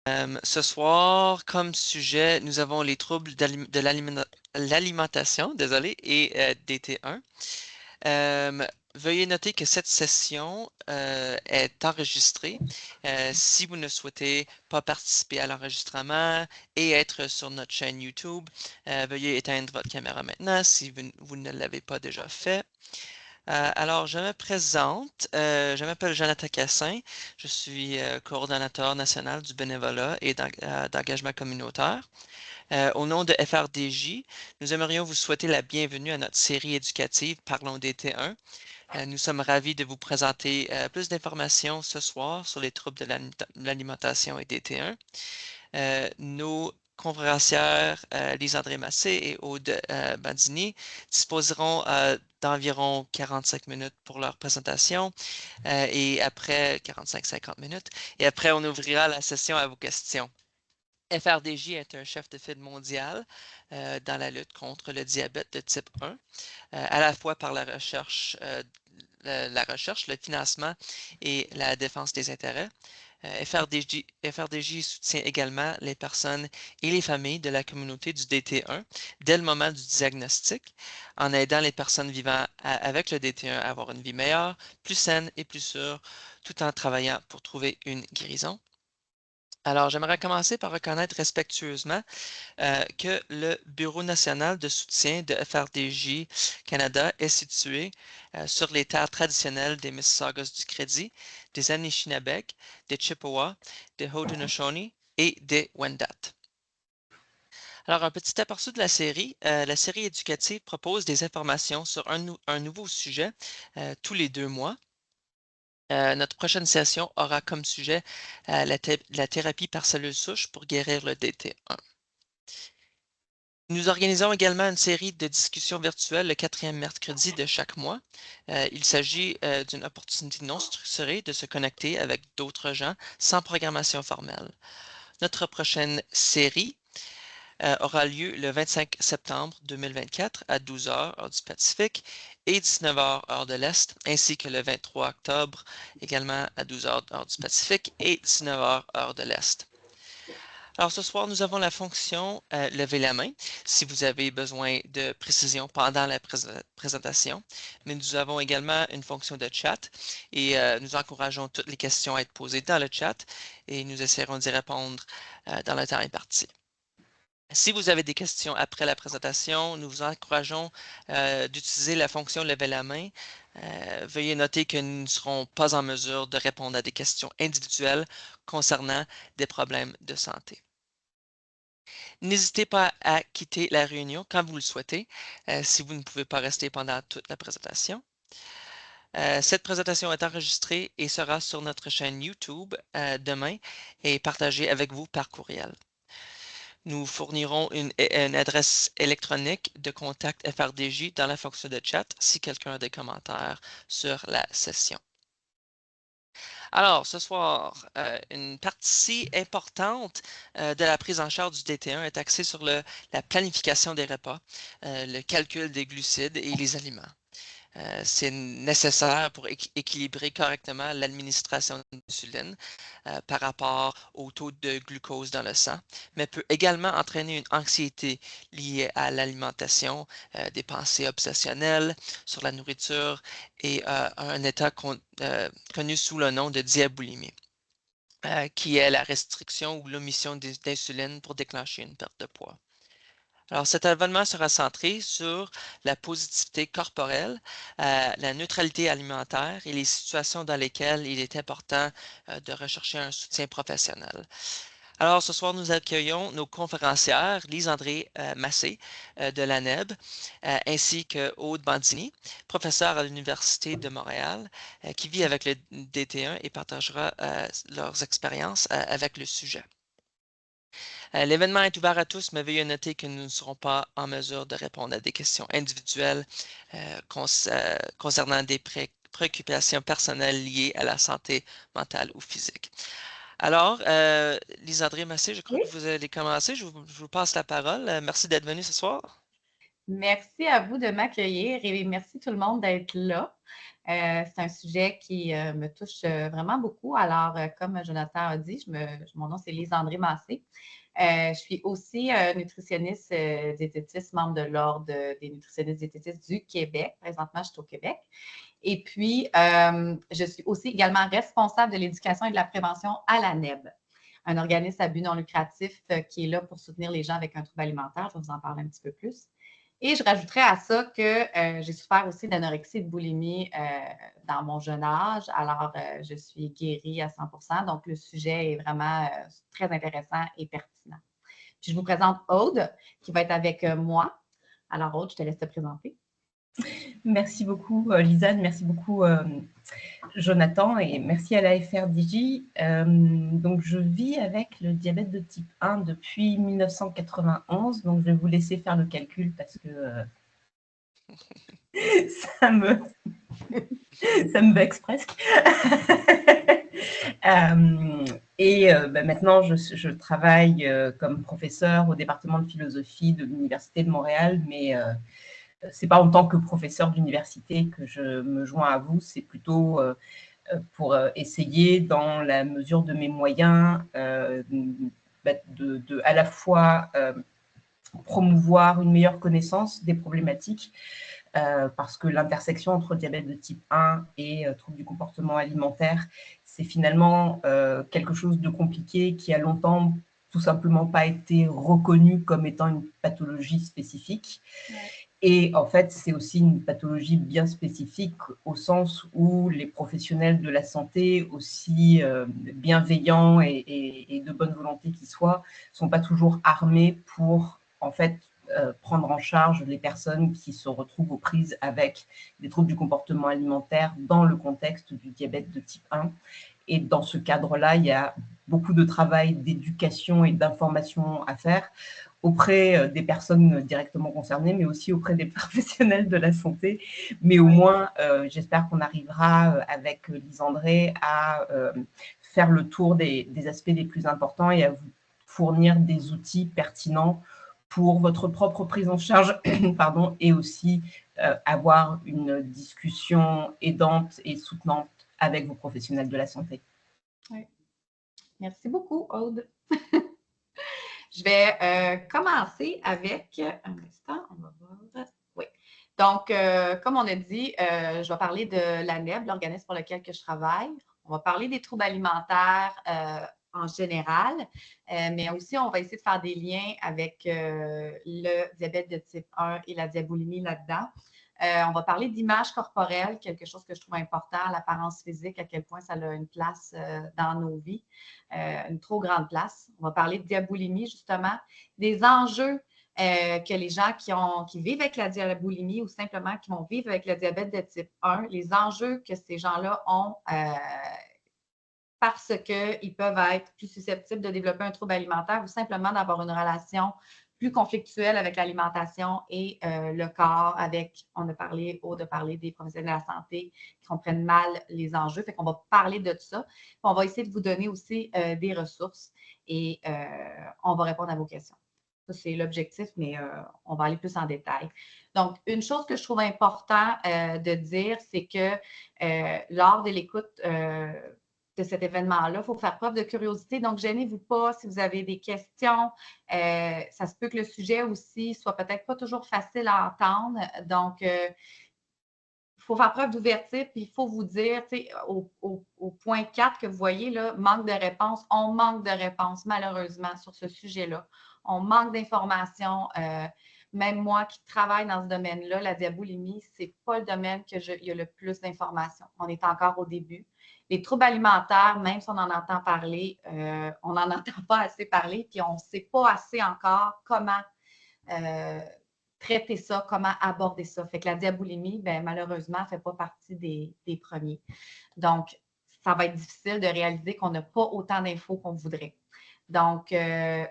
Ce soir, comme sujet, nous avons les troubles de l'alimentation, désolé, et DT1. Euh, Veuillez noter que cette session est enregistrée. Si vous ne souhaitez pas participer à l'enregistrement et être sur notre chaîne YouTube, veuillez éteindre votre caméra maintenant si vous ne l'avez pas déjà fait. Alors, je me présente. Je m'appelle Jonathan Cassin. Je suis coordonnateur national du bénévolat et d'engagement communautaire. Au nom de FRDJ, nous aimerions vous souhaiter la bienvenue à notre série éducative Parlons d'été 1. Nous sommes ravis de vous présenter plus d'informations ce soir sur les troubles de l'alimentation et d'été 1. Nos conférencières Lise-André Massé et Aude Bandini disposeront d'environ 45 minutes pour leur présentation et après 45-50 minutes. Et après, on ouvrira la session à vos questions. FRDJ est un chef de file mondial dans la lutte contre le diabète de type 1, à la fois par la recherche, le financement et la défense des intérêts. FRDJ soutient également les personnes et les familles de la communauté du DT1 dès le moment du diagnostic, en aidant les personnes vivant avec le DT1 à avoir une vie meilleure, plus saine et plus sûre, tout en travaillant pour trouver une guérison. Alors, j'aimerais commencer par reconnaître respectueusement que le Bureau national de soutien de FRDJ Canada est situé sur les terres traditionnelles des Mississaugas du Crédit, des Anishinabek, des Chippewas, des Haudenosaunee et des Wendat. Alors, un petit aperçu de la série. La série éducative propose des informations sur un nouveau sujet tous les 2 mois. Notre prochaine session aura comme sujet la thérapie par cellules souches pour guérir le DT1. Nous organisons également une série de discussions virtuelles le 4e mercredi de chaque mois. Il s'agit d'une opportunité non structurée de se connecter avec d'autres gens sans programmation formelle. Notre prochaine série aura lieu le 25 septembre 2024 à 12 h heure du Pacifique et 19 h heure de l'Est, ainsi que le 23 octobre également à 12 h heure du Pacifique et 19 h heure de l'Est. Alors ce soir, nous avons la fonction lever la main si vous avez besoin de précision pendant la présentation, mais nous avons également une fonction de chat et nous encourageons toutes les questions à être posées dans le chat et nous essaierons d'y répondre dans le temps imparti. Si vous avez des questions après la présentation, nous vous encourageons d'utiliser la fonction lever la main. Veuillez noter que nous ne serons pas en mesure de répondre à des questions individuelles concernant des problèmes de santé. N'hésitez pas à quitter la réunion quand vous le souhaitez, si vous ne pouvez pas rester pendant toute la présentation. Cette présentation est enregistrée et sera sur notre chaîne YouTube demain et partagée avec vous par courriel. Nous fournirons une adresse électronique de contact FRDJ dans la fonction de chat si quelqu'un a des commentaires sur la session. Alors, ce soir, une partie importante de la prise en charge du DT1 est axée sur la planification des repas, le calcul des glucides et les aliments. C'est nécessaire pour équilibrer correctement l'administration d'insuline par rapport au taux de glucose dans le sang, mais peut également entraîner une anxiété liée à l'alimentation, des pensées obsessionnelles sur la nourriture et un état connu sous le nom de diaboulimie, qui est la restriction ou l'omission d'insuline pour déclencher une perte de poids. Alors, cet événement sera centré sur la positivité corporelle, la neutralité alimentaire et les situations dans lesquelles il est important de rechercher un soutien professionnel. Alors, ce soir, nous accueillons nos conférencières, Lise-André Massé de l'ANEB, ainsi que Aude Bandini, professeure à l'Université de Montréal, qui vit avec le DT1 et partagera leurs expériences avec le sujet. L'événement est ouvert à tous, mais veuillez noter que nous ne serons pas en mesure de répondre à des questions individuelles concernant des préoccupations personnelles liées à la santé mentale ou physique. Alors, Lise-André Massé, je crois Oui, que vous allez commencer. Je vous passe la parole. Merci d'être venue ce soir. merci à vous de m'accueillir et merci tout le monde d'être là. C'est un sujet qui me touche vraiment beaucoup. Alors, comme Jonathan a dit, mon nom, c'est Lise André Massé. Je suis aussi nutritionniste diététiste, membre de l'Ordre des nutritionnistes diététistes du Québec. Présentement, je suis au Québec. Et puis, je suis aussi également responsable de l'éducation et de la prévention à la NEB, un organisme à but non lucratif qui est là pour soutenir les gens avec un trouble alimentaire. Je vais vous en parler un petit peu plus. Et je rajouterais à ça que j'ai souffert aussi d'anorexie et de boulimie dans mon jeune âge. Alors, je suis guérie à 100%. Donc, le sujet est vraiment très intéressant et pertinent. Puis, je vous présente Aude, qui va être avec moi. Alors, Aude, je te laisse te présenter. Merci beaucoup, Lisanne. Merci beaucoup, Jonathan. Et merci à la FRDJ. Donc, je vis avec le diabète de type 1 depuis 1991. Donc, je vais vous laisser faire le calcul parce que ça me vexe presque. Maintenant, je travaille comme professeur au département de philosophie de l'Université de Montréal, mais ce n'est pas en tant que professeur d'université que je me joins à vous, c'est plutôt pour essayer, dans la mesure de mes moyens, à la fois promouvoir une meilleure connaissance des problématiques, parce que l'intersection entre diabète de type 1 et troubles du comportement alimentaire, c'est finalement quelque chose de compliqué qui a longtemps tout simplement pas été reconnu comme étant une pathologie spécifique. Ouais. Et en fait, c'est aussi une pathologie bien spécifique au sens où les professionnels de la santé, aussi bienveillants et de bonne volonté qu'ils soient, ne sont pas toujours armés pour, en fait, prendre en charge les personnes qui se retrouvent aux prises avec des troubles du comportement alimentaire dans le contexte du diabète de type 1. Et dans ce cadre-là, il y a beaucoup de travail d'éducation et d'information à faire auprès des personnes directement concernées, mais aussi auprès des professionnels de la santé. Mais au moins, j'espère qu'on arrivera avec Lise André à faire le tour des aspects les plus importants et à vous fournir des outils pertinents pour votre propre prise en charge pardon, et aussi avoir une discussion aidante et soutenante avec vos professionnels de la santé. Oui. Merci beaucoup, Aude. Je vais commencer avec un instant, on va voir. Oui. Donc, comme on a dit, je vais parler de la NEB, l'organisme pour lequel je travaille. On va parler des troubles alimentaires en général, mais aussi, on va essayer de faire des liens avec le diabète de type 1 et la diaboulimie là-dedans. On va parler d'image corporelle, quelque chose que je trouve important, l'apparence physique, à quel point ça a une place dans nos vies, une trop grande place. On va parler de diaboulimie, justement, des enjeux que les gens qui vivent avec la diaboulimie ou simplement qui vont vivre avec le diabète de type 1, les enjeux que ces gens-là ont parce qu'ils peuvent être plus susceptibles de développer un trouble alimentaire ou simplement d'avoir une relation plus conflictuelle avec l'alimentation et le corps, on a parlé, Aude a parlé des professionnels de la santé qui comprennent mal les enjeux. Fait qu'on va parler de ça. Puis on va essayer de vous donner aussi des ressources et on va répondre à vos questions. Ça, c'est l'objectif, mais on va aller plus en détail. Donc, une chose que je trouve important de dire, c'est que lors de l'écoute de cet événement-là, il faut faire preuve de curiosité. Donc, gênez-vous pas si vous avez des questions. Ça se peut que le sujet aussi soit peut-être pas toujours facile à entendre. Donc, il faut faire preuve d'ouverture, puis il faut vous dire, au point 4 que vous voyez, là, manque de réponse. On manque de réponses, malheureusement, sur ce sujet-là. On manque d'informations. Même moi qui travaille dans ce domaine-là, la diaboulimie, ce n'est pas le domaine il y a le plus d'informations. On est encore au début. Les troubles alimentaires, même si on en entend parler, on n'en entend pas assez parler, puis on ne sait pas assez encore comment traiter ça, comment aborder ça. Fait que la diaboulimie, ben, malheureusement, ne fait pas partie des premiers. Donc, ça va être difficile de réaliser qu'on n'a pas autant d'infos qu'on voudrait. Donc,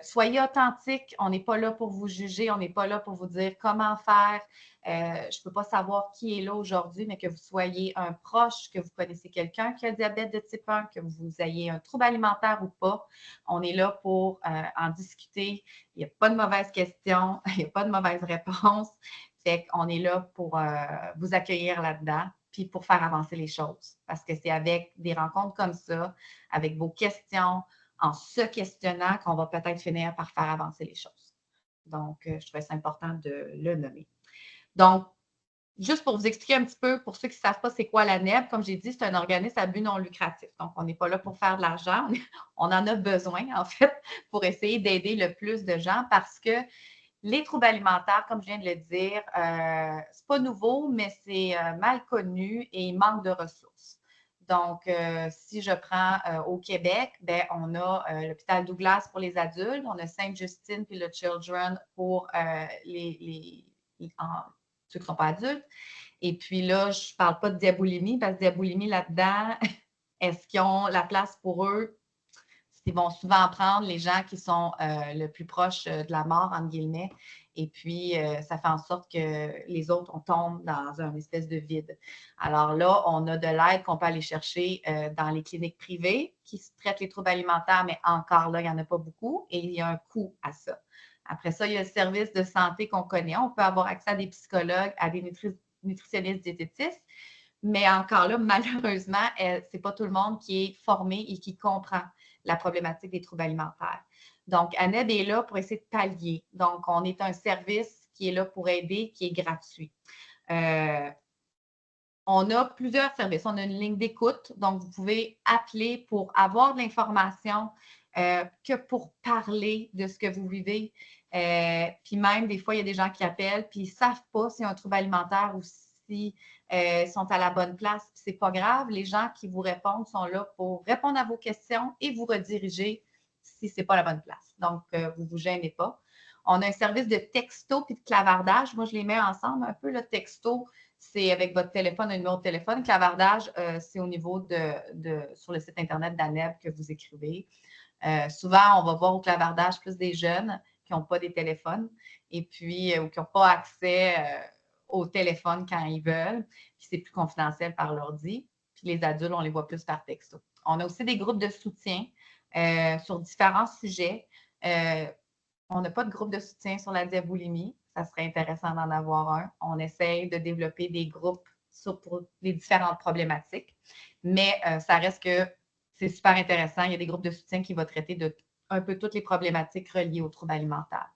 soyez authentiques. On n'est pas là pour vous juger. On n'est pas là pour vous dire comment faire. Je ne peux pas savoir qui est là aujourd'hui, mais que vous soyez un proche, que vous connaissez quelqu'un qui a le diabète de type 1, que vous ayez un trouble alimentaire ou pas. On est là pour en discuter. Il n'y a pas de mauvaises questions. Il n'y a pas de mauvaises réponses. Fait qu'on est là pour vous accueillir là-dedans. puis pour faire avancer les choses. Parce que c'est avec des rencontres comme ça, avec vos questions, en se questionnant qu'on va peut-être finir par faire avancer les choses. Donc, je trouvais ça important de le nommer. Donc, juste pour vous expliquer un petit peu, pour ceux qui ne savent pas c'est quoi la NEB, comme j'ai dit, c'est un organisme à but non lucratif. Donc, on n'est pas là pour faire de l'argent. On en a besoin, en fait, pour essayer d'aider le plus de gens parce que les troubles alimentaires, comme je viens de le dire, c'est pas nouveau, mais c'est mal connu et il manque de ressources. Donc, si je prends au Québec, ben, on a l'hôpital Douglas pour les adultes, on a Sainte-Justine puis le Children pour ceux qui ne sont pas adultes. Et puis là, je ne parle pas de diaboulimie parce que diaboulimie là-dedans, est-ce qu'ils ont la place pour eux? Ils vont souvent prendre les gens qui sont le plus proches de la mort, entre guillemets. Et puis, ça fait en sorte que les autres, on tombe dans une espèce de vide. Alors là, on a de l'aide qu'on peut aller chercher dans les cliniques privées qui traitent les troubles alimentaires, mais encore là, il n'y en a pas beaucoup et il y a un coût à ça. Après ça, il y a le service de santé qu'on connaît. On peut avoir accès à des psychologues, à des nutritionnistes, diététistes. Mais encore là, malheureusement, ce n'est pas tout le monde qui est formé et qui comprend la problématique des troubles alimentaires. Donc, ANEB est là pour essayer de pallier. Donc, on est un service qui est là pour aider, qui est gratuit. On a plusieurs services. On a une ligne d'écoute. Donc, vous pouvez appeler pour avoir de l'information que pour parler de ce que vous vivez. Puis même, des fois, il y a des gens qui appellent puis ils ne savent pas s'il y a un trouble alimentaire ou si sont à la bonne place. Ce n'est pas grave. Les gens qui vous répondent sont là pour répondre à vos questions et vous rediriger si ce n'est pas la bonne place. Donc, vous ne vous gênez pas. On a un service de texto puis de clavardage. Moi, je les mets ensemble un peu. Le texto, c'est avec votre téléphone, un numéro de téléphone. Clavardage, c'est au niveau sur le site Internet d'ANEB que vous écrivez. Souvent, on va voir au clavardage plus des jeunes qui n'ont pas des téléphones et puis ou qui n'ont pas accès au téléphone quand ils veulent. Puis c'est plus confidentiel par l'ordi. Puis les adultes, on les voit plus par texto. On a aussi des groupes de soutien sur différents sujets. On n'a pas de groupe de soutien sur la diaboulimie. Ça serait intéressant d'en avoir un. On essaye de développer des groupes pour les différentes problématiques, mais ça reste que c'est super intéressant. Il y a des groupes de soutien qui vont traiter de un peu toutes les problématiques reliées aux troubles alimentaires.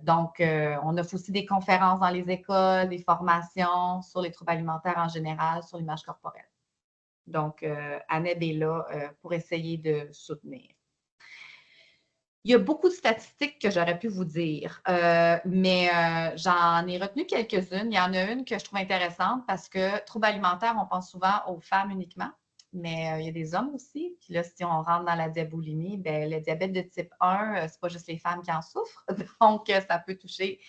Donc, on offre aussi des conférences dans les écoles, des formations sur les troubles alimentaires en général, sur l'image corporelle. Donc, ANEB est là pour essayer de soutenir. Il y a beaucoup de statistiques que j'aurais pu vous dire, mais j'en ai retenu quelques-unes. Il y en a une que je trouve intéressante parce que troubles alimentaires, on pense souvent aux femmes uniquement, mais il y a des hommes aussi. Puis là, si on rentre dans la diaboulimie, bien, le diabète de type 1, c'est pas juste les femmes qui en souffrent. Donc, ça peut toucher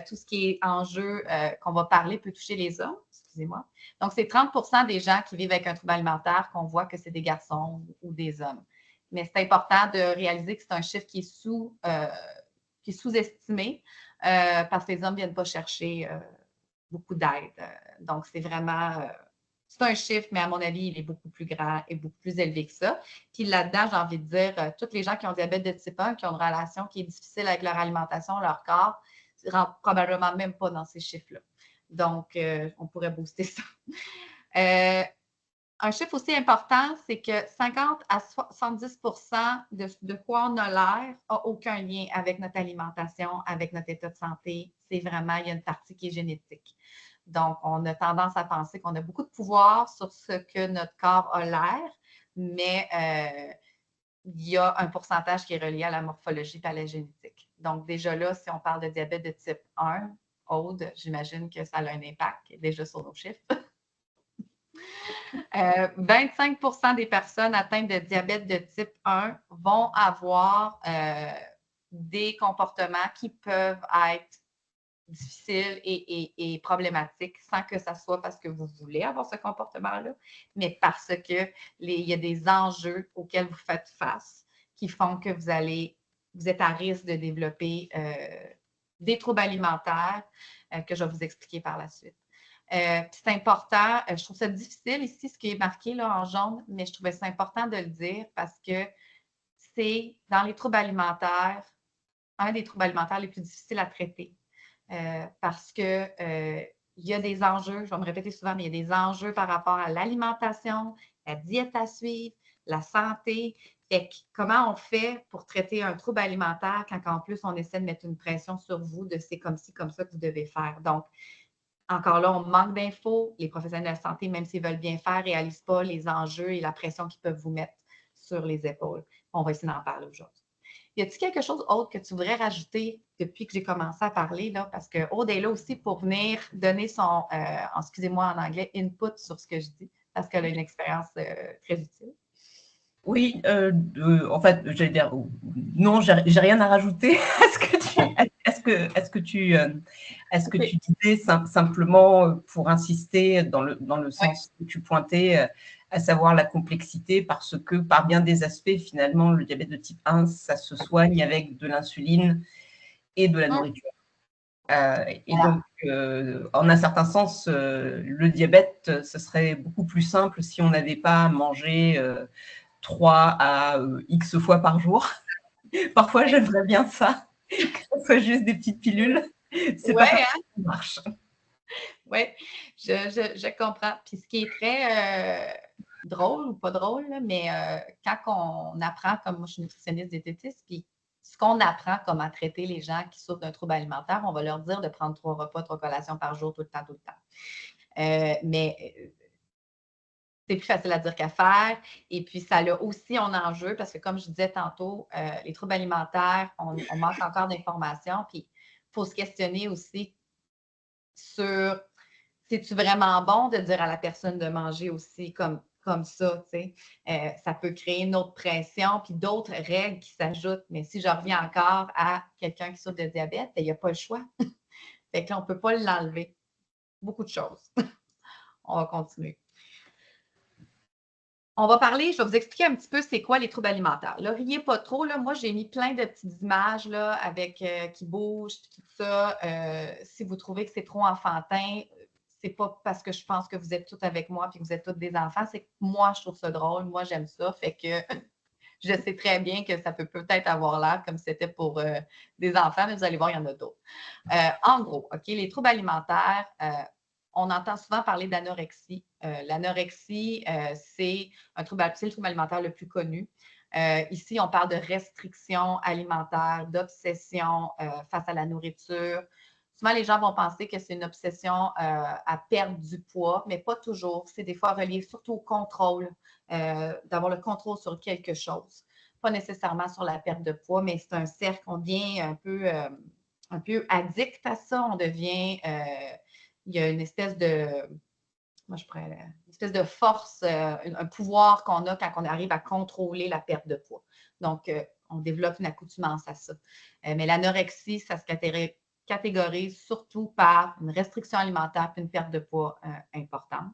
tout ce qui est enjeu qu'on va parler peut toucher les hommes. Excusez-moi. Donc, c'est 30% des gens qui vivent avec un trouble alimentaire qu'on voit que c'est des garçons ou des hommes. Mais c'est important de réaliser que c'est un chiffre qui est sous-estimé parce que les hommes ne viennent pas chercher beaucoup d'aide. Donc, c'est vraiment, c'est un chiffre, mais à mon avis, il est beaucoup plus grand et beaucoup plus élevé que ça. Puis là-dedans, j'ai envie de dire, tous les gens qui ont diabète de type 1, qui ont une relation qui est difficile avec leur alimentation, leur corps, ne rentrent probablement même pas dans ces chiffres-là. Donc, on pourrait booster ça. Un chiffre aussi important, c'est que 50 à 70% de quoi on a l'air n'a aucun lien avec notre alimentation, avec notre état de santé. C'est vraiment, il y a une partie qui est génétique. Donc, on a tendance à penser qu'on a beaucoup de pouvoir sur ce que notre corps a l'air, mais il y a un pourcentage qui est relié à la morphologie et à la génétique. Donc, déjà là, si on parle de diabète de type 1, Aude, j'imagine que ça a un impact déjà sur nos chiffres. 25% des personnes atteintes de diabète de type 1 vont avoir des comportements qui peuvent être difficiles et problématiques sans que ça soit parce que vous voulez avoir ce comportement-là, mais parce qu'il y a des enjeux auxquels vous faites face qui font que vous êtes à risque de développer des troubles alimentaires que je vais vous expliquer par la suite. C'est important, je trouve ça difficile ici, ce qui est marqué là, en jaune, mais je trouvais ça important de le dire parce que c'est dans les troubles alimentaires, un des troubles alimentaires les plus difficiles à traiter parce qu'il il y a des enjeux, je vais me répéter souvent, mais il y a des enjeux par rapport à l'alimentation, la diète à suivre, la santé. Fait que comment on fait pour traiter un trouble alimentaire quand en plus on essaie de mettre une pression sur vous de c'est comme ci, comme ça que vous devez faire. Donc, encore là, on manque d'infos. Les professionnels de la santé, même s'ils veulent bien faire, ne réalisent pas les enjeux et la pression qu'ils peuvent vous mettre sur les épaules. On va essayer d'en parler aujourd'hui. Y a-t-il quelque chose d'autre que tu voudrais rajouter depuis que j'ai commencé à parler, là? Parce que Aude est là aussi pour venir donner son, excusez-moi en anglais, input sur ce que je dis, parce qu'elle a une expérience très utile. Oui, en fait, j'allais dire, non, j'ai rien à rajouter à ce que tu disais, simplement pour insister dans le sens que tu pointais, à savoir la complexité, parce que par bien des aspects, finalement, le diabète de type 1, ça se soigne avec de l'insuline et de la nourriture. Et donc, en un certain sens, le diabète, ce serait beaucoup plus simple si on n'avait pas à manger 3 à X fois par jour. Parfois, j'aimerais bien ça, que ce soit juste des petites pilules. C'est pas ça qui marche. Oui, je comprends. Puis ce qui est très drôle ou pas drôle, là, mais quand on apprend, comme moi je suis nutritionniste diététiste, puis ce qu'on apprend comment traiter les gens qui souffrent d'un trouble alimentaire, on va leur dire de prendre 3 repas, 3 collations par jour, tout le temps, tout le temps. Mais c'est plus facile à dire qu'à faire. Et puis, ça a aussi un enjeu parce que, comme je disais tantôt, les troubles alimentaires, on manque encore d'informations. Puis, il faut se questionner aussi sur c'est-tu vraiment bon de dire à la personne de manger aussi comme ça, tu sais? Ça peut créer une autre pression, puis d'autres règles qui s'ajoutent. Mais si je reviens encore à quelqu'un qui souffre de diabète, il n'y a pas le choix. Fait que là, on ne peut pas l'enlever. Beaucoup de choses. On va continuer. On va parler, je vais vous expliquer un petit peu c'est quoi les troubles alimentaires. Là, riez pas trop. Là. Moi, j'ai mis plein de petites images là, avec qui bougent, tout ça. Si vous trouvez que c'est trop enfantin, c'est pas parce que je pense que vous êtes toutes avec moi et que vous êtes toutes des enfants, c'est que moi, je trouve ça drôle. Moi, j'aime ça. Fait que je sais très bien que ça peut peut-être avoir l'air comme si c'était pour des enfants, mais vous allez voir, il y en a d'autres. En gros, OK, les troubles alimentaires, on entend souvent parler d'anorexie. L'anorexie, c'est le trouble alimentaire le plus connu. Ici, on parle de restriction alimentaire, d'obsession face à la nourriture. Souvent, les gens vont penser que c'est une obsession à perdre du poids, mais pas toujours. C'est des fois relié surtout au contrôle, d'avoir le contrôle sur quelque chose. Pas nécessairement sur la perte de poids, mais c'est un cercle. On devient un peu addict à ça. On devient, il y a une espèce de, moi je pourrais, une espèce de force, un pouvoir qu'on a quand on arrive à contrôler la perte de poids. Donc, on développe une accoutumance à ça. Mais l'anorexie, ça se catégorise surtout par une restriction alimentaire et une perte de poids importante.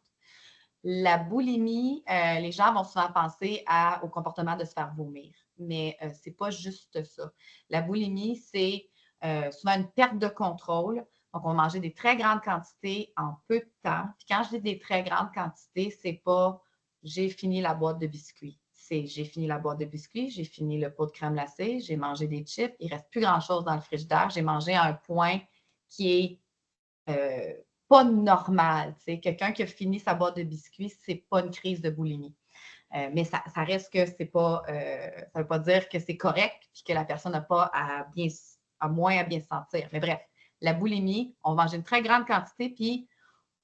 La boulimie, les gens vont souvent penser au comportement de se faire vomir, mais ce n'est pas juste ça. La boulimie, c'est souvent une perte de contrôle. Donc, on va manger des très grandes quantités en peu de temps. Puis quand je dis des très grandes quantités, ce n'est pas j'ai fini la boîte de biscuits. C'est j'ai fini la boîte de biscuits, j'ai fini le pot de crème glacée, j'ai mangé des chips, il ne reste plus grand-chose dans le frigidaire. J'ai mangé à un point qui est pas normal. T'sais. Quelqu'un qui a fini sa boîte de biscuits, ce n'est pas une crise de boulimie. Mais ça reste que c'est pas, ça ne veut pas dire que c'est correct et que la personne n'a pas moins à bien se sentir. Mais bref, la boulimie, on va manger une très grande quantité, puis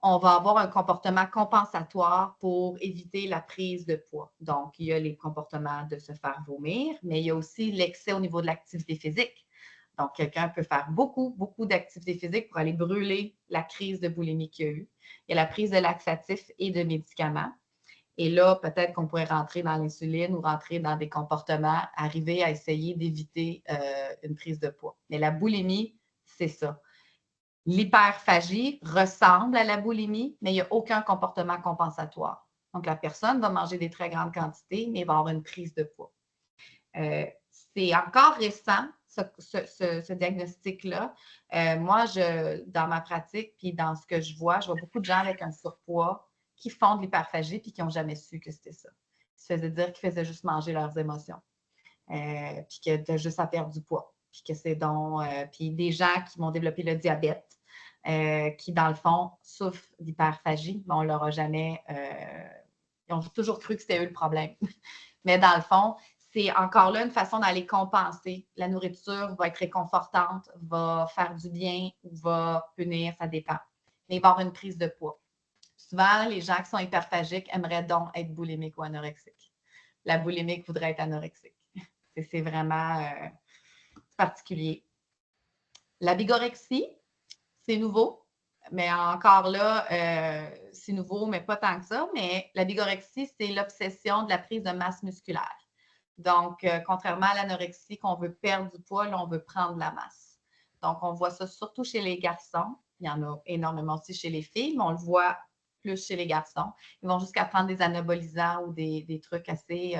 on va avoir un comportement compensatoire pour éviter la prise de poids. Donc, il y a les comportements de se faire vomir, mais il y a aussi l'excès au niveau de l'activité physique. Donc, quelqu'un peut faire beaucoup, beaucoup d'activités physiques pour aller brûler la crise de boulimie qu'il y a eu. Il y a la prise de laxatifs et de médicaments. Et là, peut-être qu'on pourrait rentrer dans l'insuline ou rentrer dans des comportements, arriver à essayer d'éviter une prise de poids. Mais la boulimie, c'est ça. L'hyperphagie ressemble à la boulimie, mais il n'y a aucun comportement compensatoire. Donc, la personne va manger des très grandes quantités, mais il va avoir une prise de poids. C'est encore récent, ce diagnostic-là. Moi, dans ma pratique, puis dans ce que je vois beaucoup de gens avec un surpoids qui font de l'hyperphagie puis qui n'ont jamais su que c'était ça. Ils se faisaient dire qu'ils faisaient juste manger leurs émotions, puis que de juste à perdre du poids, puis que c'est donc... puis des gens qui vont développer le diabète qui, dans le fond, souffrent d'hyperphagie, mais on ne leur a jamais... ils ont toujours cru que c'était eux le problème. Mais dans le fond, c'est encore là une façon d'aller compenser. La nourriture va être réconfortante, va faire du bien ou va punir, ça dépend. Mais il va y avoir une prise de poids. Souvent, les gens qui sont hyperphagiques aimeraient donc être boulimiques ou anorexiques. La boulimique voudrait être anorexique. C'est vraiment particulier. La bigorexie, c'est nouveau. Mais encore là, c'est nouveau, mais pas tant que ça. Mais la bigorexie, c'est l'obsession de la prise de masse musculaire. Donc, contrairement à l'anorexie, qu'on veut perdre du poids, là, on veut prendre la masse. Donc, on voit ça surtout chez les garçons. Il y en a énormément aussi chez les filles, mais on le voit plus chez les garçons. Ils vont jusqu'à prendre des anabolisants ou des trucs assez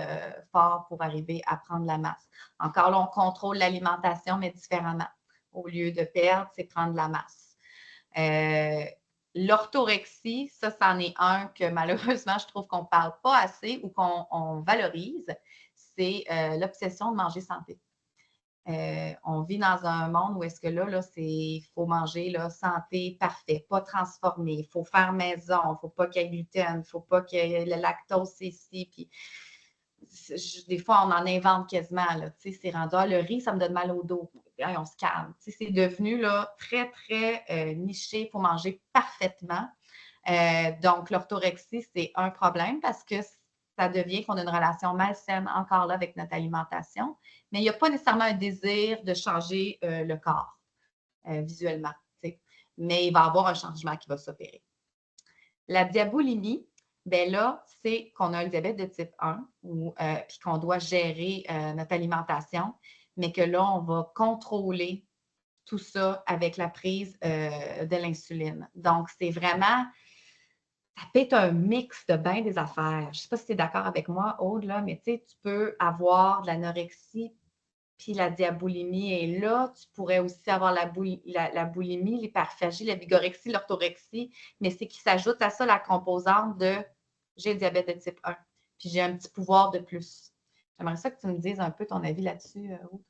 forts pour arriver à prendre la masse. Encore là, on contrôle l'alimentation, mais différemment. Au lieu de perdre, c'est prendre la masse. L'orthorexie, ça, c'en est un que malheureusement, je trouve qu'on ne parle pas assez ou qu'on valorise. C'est l'obsession de manger santé. On vit dans un monde où est-ce que là il faut manger là, santé, parfait, pas transformé, il faut faire maison, il ne faut pas qu'il y ait gluten, il ne faut pas qu'il y ait le lactose ici. Puis, des fois, on en invente quasiment. C'est rendu, le riz, ça me donne mal au dos. On se calme. C'est devenu là, très, très niché. Il faut manger parfaitement. Donc, l'orthorexie, c'est un problème parce que ça devient qu'on a une relation malsaine encore là avec notre alimentation. Mais il n'y a pas nécessairement un désir de changer le corps visuellement. Mais il va y avoir un changement qui va s'opérer. La diabolimie, bien là, c'est qu'on a le diabète de type 1 puis qu'on doit gérer notre alimentation, mais que là, on va contrôler tout ça avec la prise de l'insuline. Donc, c'est vraiment, ça peut être un mix de bien des affaires. Je ne sais pas si tu es d'accord avec moi, Aude, là, mais tu sais, tu peux avoir de l'anorexie puis la diabolimie est là. Tu pourrais aussi avoir la boulimie, l'hyperphagie, la bigorexie, l'orthorexie, mais c'est qu'il s'ajoute à ça la composante de j'ai le diabète de type 1, puis j'ai un petit pouvoir de plus. J'aimerais ça que tu me dises un peu ton avis là-dessus, Aude.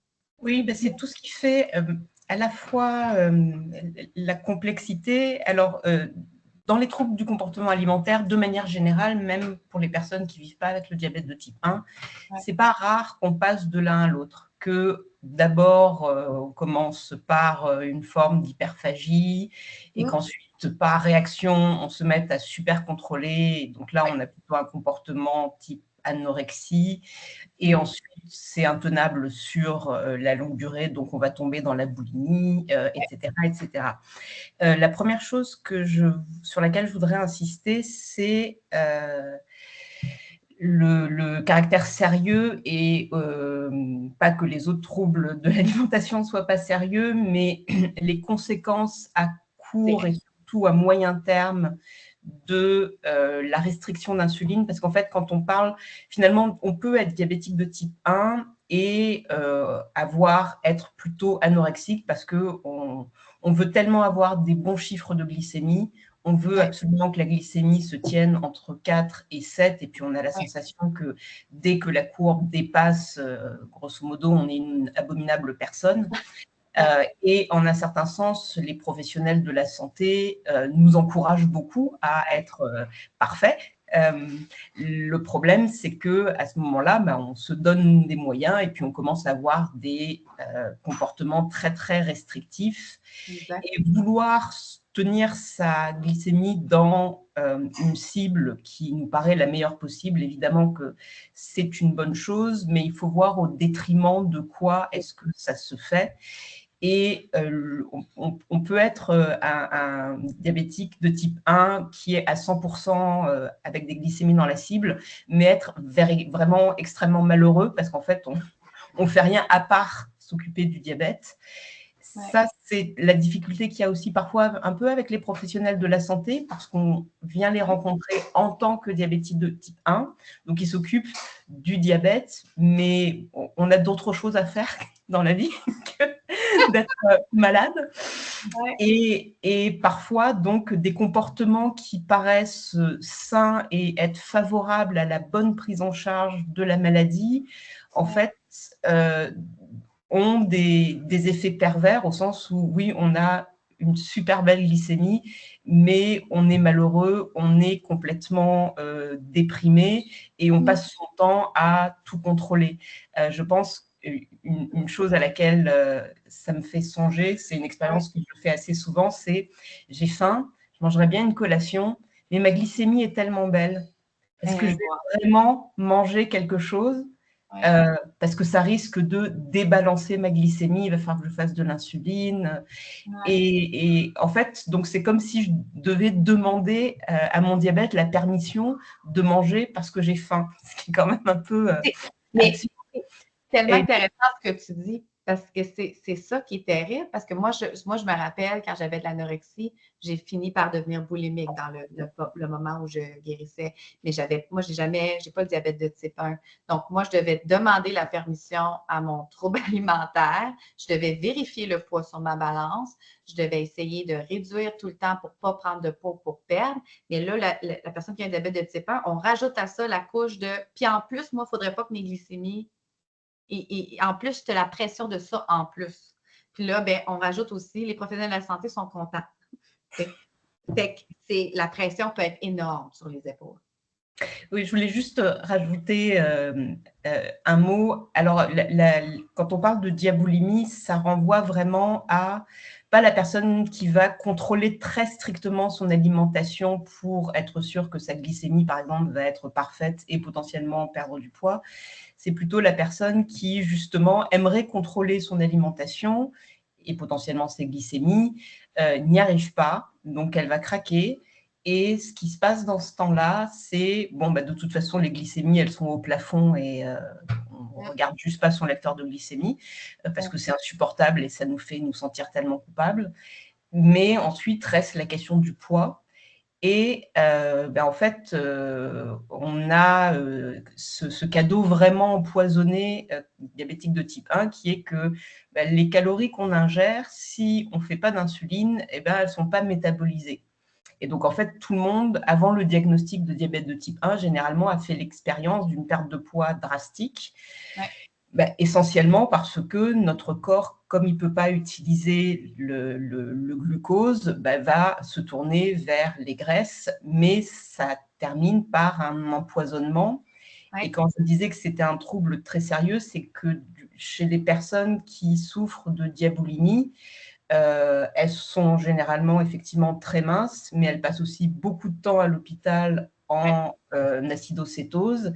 Oui, ben c'est tout ce qui fait à la fois la complexité. Alors, dans les troubles du comportement alimentaire, de manière générale, même pour les personnes qui ne vivent pas avec le diabète de type 1, c'est pas rare qu'on passe de l'un à l'autre. Que d'abord, on commence par une forme d'hyperphagie et qu'ensuite, par réaction, on se mette à super contrôler. Donc là, on a plutôt un comportement type anorexie. Et ensuite, c'est intenable sur la longue durée, donc on va tomber dans la boulimie, etc., etc. La première chose sur laquelle je voudrais insister, c'est le caractère sérieux et pas que les autres troubles de l'alimentation ne soient pas sérieux, mais les conséquences à court et surtout à moyen terme de la restriction d'insuline, parce qu'en fait, quand on parle, finalement, on peut être diabétique de type 1 et être plutôt anorexique parce qu'on veut tellement avoir des bons chiffres de glycémie, on veut absolument que la glycémie se tienne entre 4 et 7, et puis on a la sensation que dès que la courbe dépasse, grosso modo, on est une abominable personne. Et en un certain sens, les professionnels de la santé nous encouragent beaucoup à être parfaits. Le problème, c'est qu'à ce moment-là, on se donne des moyens et puis on commence à avoir des comportements très, très restrictifs. Exact. Et vouloir tenir sa glycémie dans une cible qui nous paraît la meilleure possible, évidemment que c'est une bonne chose, mais il faut voir au détriment de quoi est-ce que ça se fait. Et on peut être un diabétique de type 1 qui est à 100% avec des glycémies dans la cible, mais être vraiment extrêmement malheureux parce qu'en fait, on ne fait rien à part s'occuper du diabète. Ça, c'est la difficulté qu'il y a aussi parfois un peu avec les professionnels de la santé parce qu'on vient les rencontrer en tant que diabétique de type 1. Donc, ils s'occupent du diabète, mais on a d'autres choses à faire dans la vie que d'être malade. Et parfois, donc, des comportements qui paraissent sains et être favorables à la bonne prise en charge de la maladie, en fait, ont des effets pervers au sens où, oui, on a une super belle glycémie, mais on est malheureux, on est complètement déprimé et on passe son temps à tout contrôler. Je pense une chose à laquelle ça me fait songer, c'est une expérience que je fais assez souvent, c'est j'ai faim, je mangerais bien une collation, mais ma glycémie est tellement belle. Est-ce que je vais vraiment manger quelque chose parce que ça risque de débalancer ma glycémie, il va falloir que je fasse de l'insuline. Et en fait, donc c'est comme si je devais demander à mon diabète la permission de manger parce que j'ai faim, ce qui est quand même un peu Mais absurde. tellement intéressant ce que tu dis, parce que c'est ça qui est terrible, parce que moi, je me rappelle, quand j'avais de l'anorexie, j'ai fini par devenir boulimique dans le moment où je guérissais. Mais moi, j'ai pas le diabète de type 1. Donc, moi, je devais demander la permission à mon trouble alimentaire. Je devais vérifier le poids sur ma balance. Je devais essayer de réduire tout le temps pour pas prendre de poids pour perdre. Mais là, la personne qui a un diabète de type 1, on rajoute à ça la couche de... Puis en plus, moi, il ne faudrait pas que mes glycémies... Et en plus, tu as la pression de ça en plus. Puis là, ben, on rajoute aussi, les professionnels de la santé sont contents. Fait que la pression peut être énorme sur les épaules. Oui, je voulais juste rajouter un mot. Alors, quand on parle de diaboulimie, ça renvoie vraiment à pas la personne qui va contrôler très strictement son alimentation pour être sûr que sa glycémie, par exemple, va être parfaite et potentiellement perdre du poids. C'est plutôt la personne qui, justement, aimerait contrôler son alimentation et potentiellement ses glycémies, n'y arrive pas, donc elle va craquer. Et ce qui se passe dans ce temps-là, c'est, bon, de toute façon, les glycémies, elles sont au plafond et on ne regarde juste pas son lecteur de glycémie parce que c'est insupportable et ça nous fait nous sentir tellement coupables. Mais ensuite, reste la question du poids. Et en fait, on a ce cadeau vraiment empoisonné diabétique de type 1 qui est que les calories qu'on ingère, si on ne fait pas d'insuline, elles ne sont pas métabolisées. Et donc, en fait, tout le monde, avant le diagnostic de diabète de type 1, généralement a fait l'expérience d'une perte de poids drastique. Essentiellement parce que notre corps, comme il ne peut pas utiliser le glucose, va se tourner vers les graisses, mais ça termine par un empoisonnement. Et quand je disais que c'était un trouble très sérieux, c'est que chez les personnes qui souffrent de diaboulimie, elles sont généralement effectivement très minces, mais elles passent aussi beaucoup de temps à l'hôpital en acidocétose.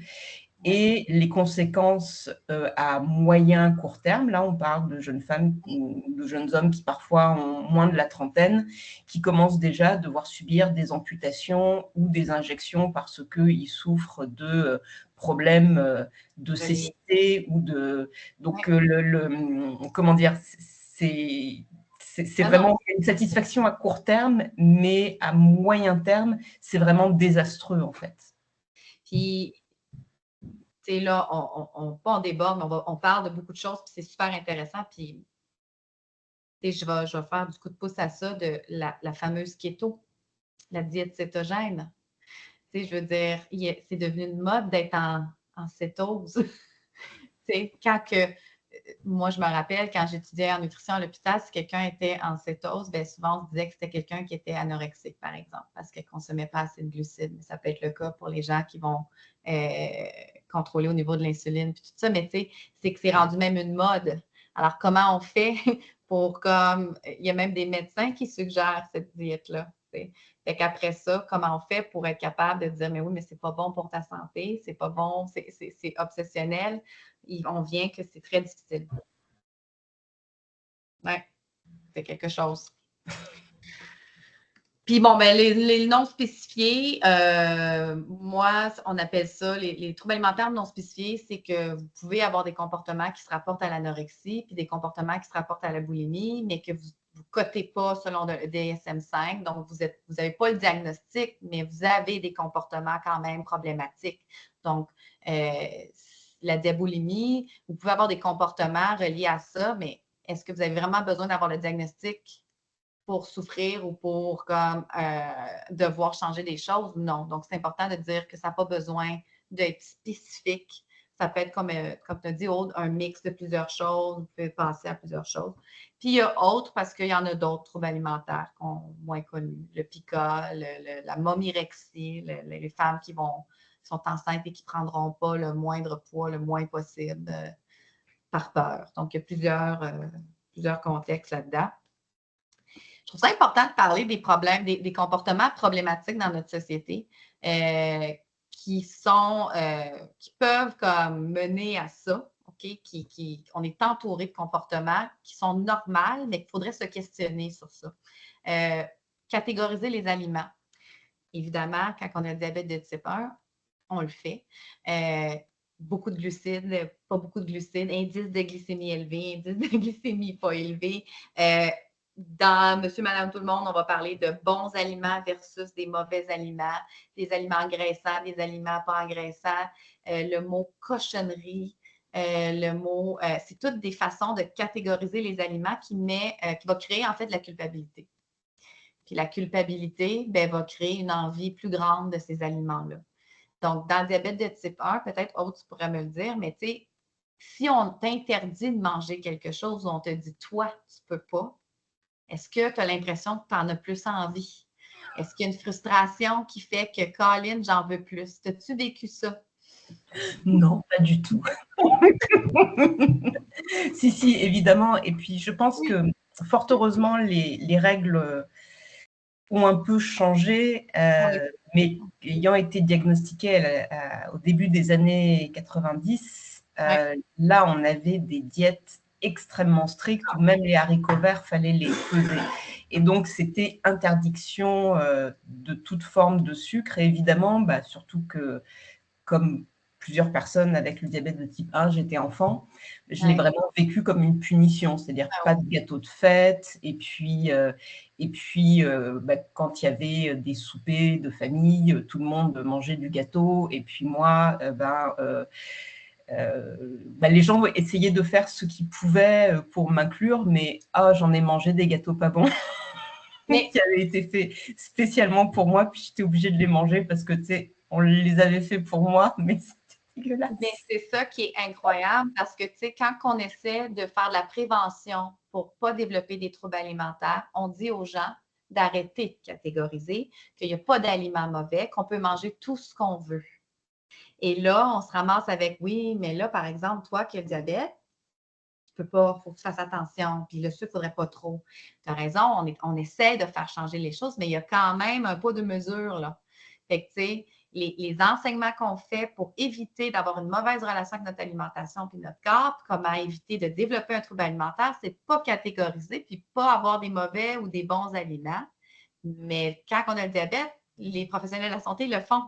Et les conséquences à moyen court terme, là on parle de jeunes femmes ou de jeunes hommes qui parfois ont moins de la trentaine, qui commencent déjà à devoir subir des amputations ou des injections parce qu'ils souffrent de problèmes de cécité ou de... Donc, comment dire, c'est vraiment une satisfaction à court terme, mais à moyen terme, c'est vraiment désastreux en fait. Puis, tu sais, là, on déborde, mais on parle de beaucoup de choses, puis c'est super intéressant. Puis, je vais faire du coup de pouce à ça de la fameuse keto, la diète cétogène. Tu sais, je veux dire, c'est devenu une mode d'être en cétose. Tu sais, moi, je me rappelle, quand j'étudiais en nutrition à l'hôpital, si quelqu'un était en cétose, bien souvent, on se disait que c'était quelqu'un qui était anorexique, par exemple, parce qu'il ne consommait pas assez de glucides. Mais ça peut être le cas pour les gens qui vont contrôler au niveau de l'insuline, puis tout ça. Mais tu sais, c'est que c'est rendu même une mode. Alors, comment on fait pour comme... Il y a même des médecins qui suggèrent cette diète-là. Fait qu'après ça, comment on fait pour être capable de dire, mais oui, mais c'est pas bon pour ta santé, c'est pas bon, c'est obsessionnel. On vient que c'est très difficile. Ouais, c'est quelque chose. Puis bon, ben, les non spécifiés, moi, on appelle ça les troubles alimentaires non spécifiés, c'est que vous pouvez avoir des comportements qui se rapportent à l'anorexie, puis des comportements qui se rapportent à la boulimie, mais que vous ne cotez pas selon le DSM-5. Donc, vous n'avez pas le diagnostic, mais vous avez des comportements quand même problématiques. Donc, la diaboulimie, vous pouvez avoir des comportements reliés à ça, mais est-ce que vous avez vraiment besoin d'avoir le diagnostic pour souffrir ou pour comme, devoir changer des choses? Non. Donc, c'est important de dire que ça n'a pas besoin d'être spécifique. Ça peut être, comme tu as dit, Aude, un mix de plusieurs choses. Vous pouvez passer à plusieurs choses. Puis il y a autres, parce qu'il y en a d'autres troubles alimentaires qu'on moins connus. Le pica, la momyrexie, les femmes qui sont enceintes et qui ne prendront pas le moindre poids le moins possible par peur. Donc, il y a plusieurs contextes là-dedans. Je trouve ça important de parler des problèmes, des comportements problématiques dans notre société qui peuvent comme mener à ça. Okay? On est entouré de comportements qui sont normaux, mais qu'il faudrait se questionner sur ça. Catégoriser les aliments. Évidemment, quand on a le diabète de type 1, on le fait. Beaucoup de glucides, pas beaucoup de glucides, indice de glycémie élevé, indice de glycémie pas élevé. Dans Monsieur, Madame, tout le monde, on va parler de bons aliments versus des mauvais aliments, des aliments engraissants, des aliments pas engraissants, le mot cochonnerie, c'est toutes des façons de catégoriser les aliments qui va créer en fait de la culpabilité. Puis la culpabilité va créer une envie plus grande de ces aliments-là. Donc, dans le diabète de type 1, peut-être autre, tu pourrais me le dire, mais tu sais, si on t'interdit de manger quelque chose ou on te dit, toi, tu ne peux pas, est-ce que tu as l'impression que tu en as plus envie? Est-ce qu'il y a une frustration qui fait que, Colin, j'en veux plus? As-tu vécu ça? Non, pas du tout. Si, évidemment. Et puis, je pense que, fort heureusement, les règles ont un peu changé, mais ayant été diagnostiquée au début des années 90, là, on avait des diètes extrêmement strictes où même les haricots verts, fallait les peser. Et donc, c'était interdiction de toute forme de sucre. Et évidemment, surtout que, comme plusieurs personnes avec le diabète de type 1, j'étais enfant, je l'ai vraiment vécu comme une punition, c'est-à-dire pas de gâteau de fête, et puis quand il y avait des soupers de famille, tout le monde mangeait du gâteau, et puis moi, les gens essayaient de faire ce qu'ils pouvaient pour m'inclure, mais j'en ai mangé des gâteaux pas bons. Qui avaient été faits spécialement pour moi, puis j'étais obligée de les manger parce que, tu sais, on les avait faits pour moi, mais c'était dégueulasse. Mais c'est ça qui est incroyable parce que, tu sais, quand on essaie de faire de la prévention pour ne pas développer des troubles alimentaires, on dit aux gens d'arrêter de catégoriser, qu'il n'y a pas d'aliments mauvais, qu'on peut manger tout ce qu'on veut. Et là, on se ramasse avec, oui, mais là, par exemple, toi qui as le diabète, tu peux pas, il faut que tu fasses attention, puis le sucre, il ne faudrait pas trop. Tu as raison, on essaie de faire changer les choses, mais il y a quand même un pas de mesure, là. Fait que, tu sais, les enseignements qu'on fait pour éviter d'avoir une mauvaise relation avec notre alimentation puis notre corps, puis comment éviter de développer un trouble alimentaire, c'est pas catégoriser puis pas avoir des mauvais ou des bons aliments. Mais quand on a le diabète, les professionnels de la santé le font.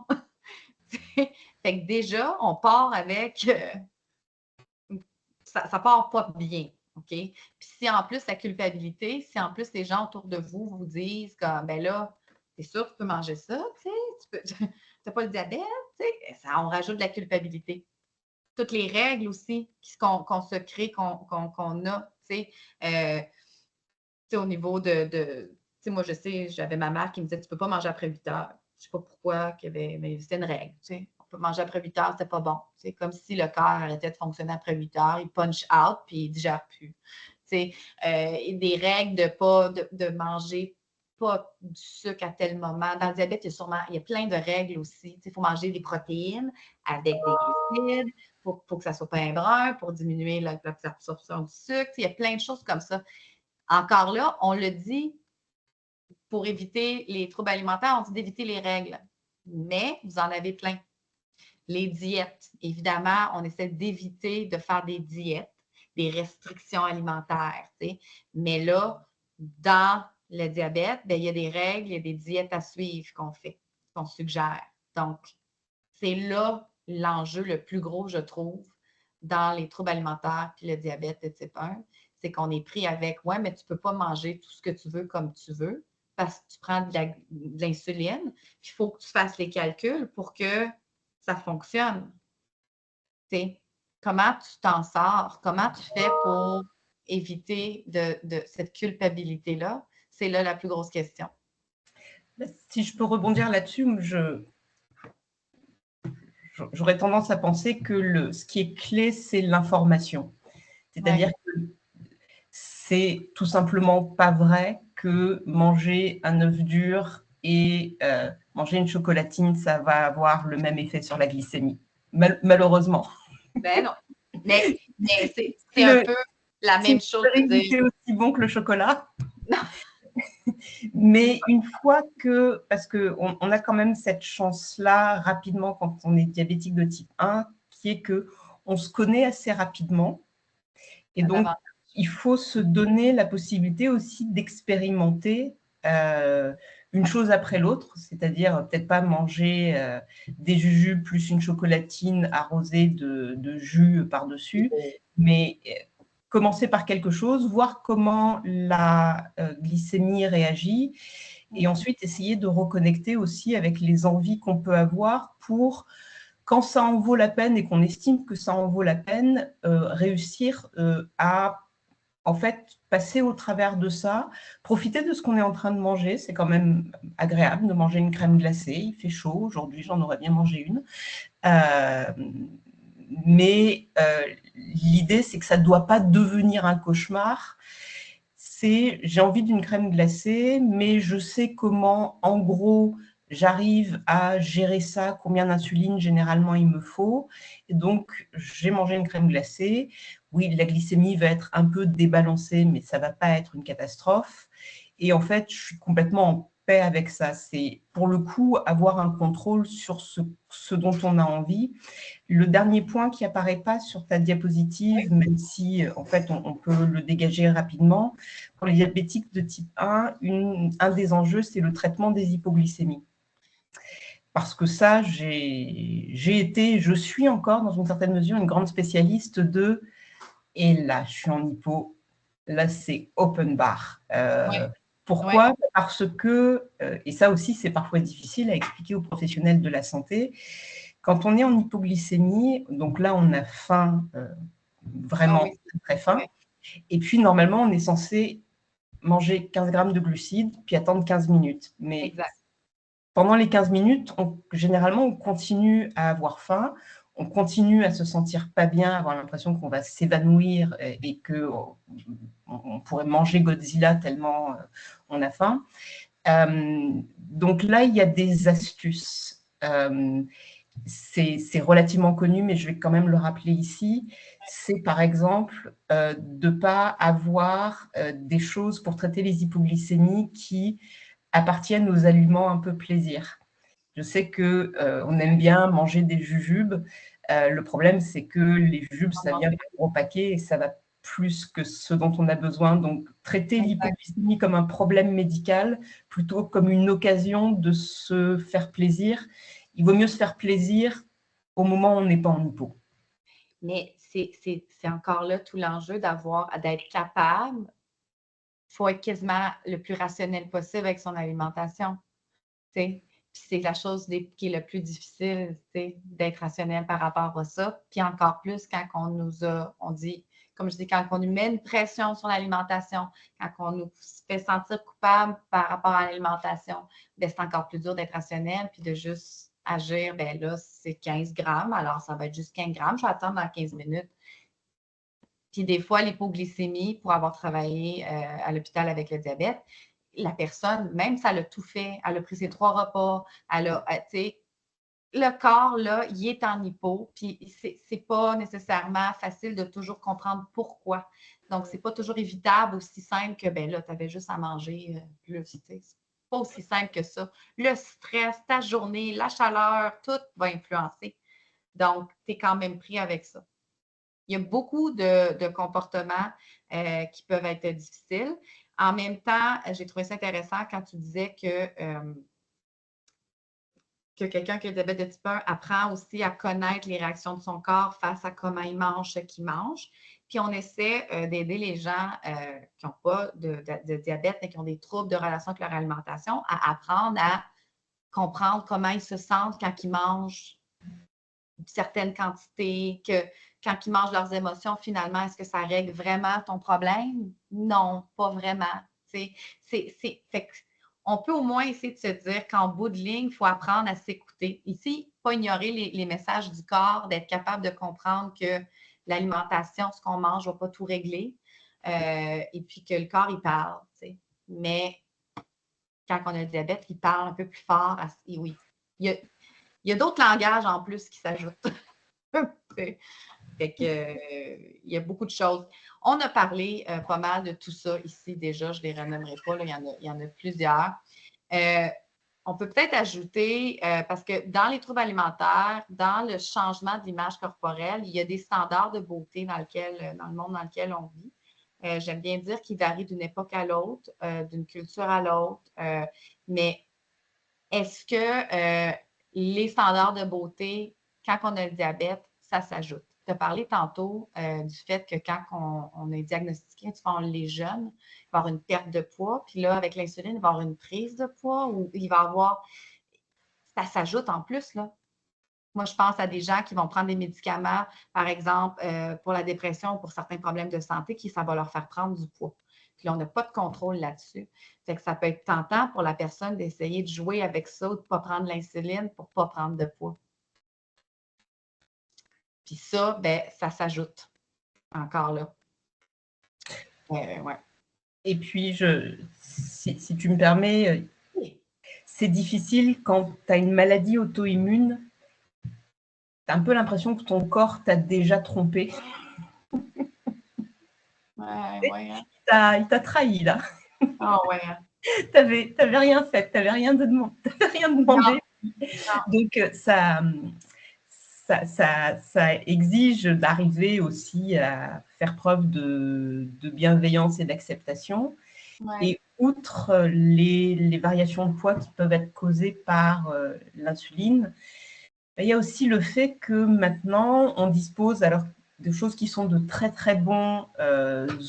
Fait que déjà, on part avec ça part pas bien, OK? Puis si en plus la culpabilité, si en plus les gens autour de vous vous disent comme, ben là, t'es sûr que tu peux manger ça, tu sais, tu n'as pas le diabète, tu sais, on rajoute de la culpabilité. Toutes les règles aussi qu'on se crée, qu'on a, tu sais, au niveau tu sais, moi, je sais, j'avais ma mère qui me disait, tu ne peux pas manger après 8 heures. Je ne sais pas pourquoi, mais c'était une règle, tu sais. On peut manger après 8 heures, c'était pas bon. C'est comme si le corps arrêtait de fonctionner après 8 heures, il punch out, puis il ne digère plus. Tu sais, des règles de manger pas du sucre à tel moment. Dans le diabète, il y a plein de règles aussi. Il faut manger des protéines avec des glucides pour que ça ne soit pas un brun, pour diminuer l'absorption du sucre. Il y a plein de choses comme ça. Encore là, on le dit pour éviter les troubles alimentaires, on dit d'éviter les règles. Mais vous en avez plein. Les diètes, évidemment, on essaie d'éviter de faire des diètes, des restrictions alimentaires. T'sais. Mais là, dans le diabète, il y a des règles, il y a des diètes à suivre qu'on fait, qu'on suggère. Donc, c'est là l'enjeu le plus gros, je trouve, dans les troubles alimentaires puis le diabète de type 1, c'est qu'on est pris avec, ouais, mais tu ne peux pas manger tout ce que tu veux comme tu veux parce que tu prends de l'insuline. Il faut que tu fasses les calculs pour que ça fonctionne. T'sais, comment tu t'en sors? Comment tu fais pour éviter de cette culpabilité-là? C'est là la plus grosse question. Si je peux rebondir là-dessus, j'aurais tendance à penser que ce qui est clé, c'est l'information. C'est-à-dire que c'est tout simplement pas vrai que manger un œuf dur et manger une chocolatine, ça va avoir le même effet sur la glycémie. Malheureusement. Ben non. Mais c'est un peu la même chose. C'est aussi bon que le chocolat. Non. Mais une fois que, parce qu'on a quand même cette chance-là rapidement quand on est diabétique de type 1, qui est qu'on se connaît assez rapidement. Et donc, il faut se donner la possibilité aussi d'expérimenter une chose après l'autre, c'est-à-dire peut-être pas manger des jujubes plus une chocolatine arrosée de jus par-dessus, mais commencer par quelque chose, voir comment la glycémie réagit, et ensuite essayer de reconnecter aussi avec les envies qu'on peut avoir pour, quand ça en vaut la peine et qu'on estime que ça en vaut la peine, réussir à en fait passer au travers de ça, profiter de ce qu'on est en train de manger. C'est quand même agréable de manger une crème glacée. Il fait chaud. Aujourd'hui, j'en aurais bien mangé une. Mais l'idée, c'est que ça ne doit pas devenir un cauchemar. J'ai envie d'une crème glacée, mais je sais comment, en gros, j'arrive à gérer ça, combien d'insuline généralement il me faut. Et donc, j'ai mangé une crème glacée. Oui, la glycémie va être un peu débalancée, mais ça ne va pas être une catastrophe. Et en fait, je suis complètement en paix avec ça. C'est pour le coup avoir un contrôle sur ce dont on a envie. Le dernier point qui apparaît pas sur ta diapositive, même si en fait on peut le dégager rapidement, pour les diabétiques de type 1, un des enjeux, c'est le traitement des hypoglycémies. Parce que ça, je suis encore dans une certaine mesure une grande spécialiste de, et là je suis en hypo, là c'est open bar. Pourquoi ? Parce que, et ça aussi c'est parfois difficile à expliquer aux professionnels de la santé, quand on est en hypoglycémie, donc là on a faim, vraiment très faim, et puis normalement on est censé manger 15 grammes de glucides, puis attendre 15 minutes. Mais pendant les 15 minutes, généralement on continue à avoir faim, on continue à se sentir pas bien, avoir l'impression qu'on va s'évanouir et qu'on pourrait manger Godzilla tellement on a faim. Donc là, il y a des astuces. C'est relativement connu, mais je vais quand même le rappeler ici. C'est par exemple de ne pas avoir des choses pour traiter les hypoglycémies qui appartiennent aux aliments un peu plaisir. Je sais qu'on aime bien manger des jujubes. Le problème, c'est que les jujubes, ça vient par gros paquets et ça va plus que ce dont on a besoin. Donc, traiter l'hypoglycémie comme un problème médical plutôt comme une occasion de se faire plaisir. Il vaut mieux se faire plaisir au moment où on n'est pas en hypo. Mais c'est encore là tout l'enjeu d'être capable. Il faut être quasiment le plus rationnel possible avec son alimentation. Puis c'est la chose qui est le plus difficile, d'être rationnel par rapport à ça. Puis encore plus quand on dit, comme je dis, quand on nous met une pression sur l'alimentation, quand on nous fait sentir coupable par rapport à l'alimentation, c'est encore plus dur d'être rationnel puis de juste agir. Ben là, c'est 15 grammes, alors ça va être juste 15 grammes, je vais attendre dans 15 minutes. Puis des fois, l'hypoglycémie, pour avoir travaillé à l'hôpital avec le diabète, la personne, même si elle a tout fait, elle a pris ses 3 repas, le corps, là, il est en hypo, puis c'est pas nécessairement facile de toujours comprendre pourquoi. Donc, c'est pas toujours évitable, aussi simple que, ben là, tu avais juste à manger plus, c'est pas aussi simple que ça. Le stress, ta journée, la chaleur, tout va influencer. Donc, tu es quand même pris avec ça. Il y a beaucoup de comportements qui peuvent être difficiles. En même temps, j'ai trouvé ça intéressant quand tu disais que quelqu'un qui a le diabète de type 1 apprend aussi à connaître les réactions de son corps face à comment il mange ce qu'il mange. Puis on essaie d'aider les gens qui n'ont pas de diabète, mais qui ont des troubles de relation avec leur alimentation, à apprendre à comprendre comment ils se sentent quand ils mangent une certaine quantité, que quand ils mangent leurs émotions, finalement, est-ce que ça règle vraiment ton problème? Non, pas vraiment. on peut au moins essayer de se dire qu'en bout de ligne, il faut apprendre à s'écouter. Ici, pas ignorer les messages du corps, d'être capable de comprendre que l'alimentation, ce qu'on mange, ne va pas tout régler. Et puis que le corps, il parle. Mais quand on a le diabète, il parle un peu plus fort. Et oui, il y a d'autres langages en plus qui s'ajoutent. Fait que, il y a beaucoup de choses. On a parlé pas mal de tout ça ici déjà. Je ne les renommerai pas. Là, il y en a plusieurs. On peut peut-être ajouter, parce que dans les troubles alimentaires, dans le changement de l'image corporelle, il y a des standards de beauté dans le monde dans lequel on vit. J'aime bien dire qu'ils varient d'une époque à l'autre, d'une culture à l'autre. Mais est-ce que les standards de beauté, quand on a le diabète, ça s'ajoute? Tu as parlé tantôt du fait que quand on est diagnostiqué, on les jeunes, il va y avoir une perte de poids, puis là, avec l'insuline, il va y avoir une prise de poids ou il va y avoir. Ça s'ajoute en plus, là. Moi, je pense à des gens qui vont prendre des médicaments, par exemple, pour la dépression ou pour certains problèmes de santé, ça va leur faire prendre du poids. Puis là, on n'a pas de contrôle là-dessus. Fait que ça peut être tentant pour la personne d'essayer de jouer avec ça ou de ne pas prendre l'insuline pour ne pas prendre de poids. Puis ça, ben, ça s'ajoute encore là. Ouais. Et puis, si tu me permets, c'est difficile quand tu as une maladie auto-immune. Tu as un peu l'impression que ton corps t'a déjà trompé. Ouais. Il t'a trahi, là. Ah ouais. T'avais rien fait, t'avais rien demandé. Non. Donc, ça exige d'arriver aussi à faire preuve de bienveillance et d'acceptation. Ouais. Et outre les variations de poids qui peuvent être causées par l'insuline, il y a aussi le fait que maintenant, on dispose alors de choses qui sont de très, très bons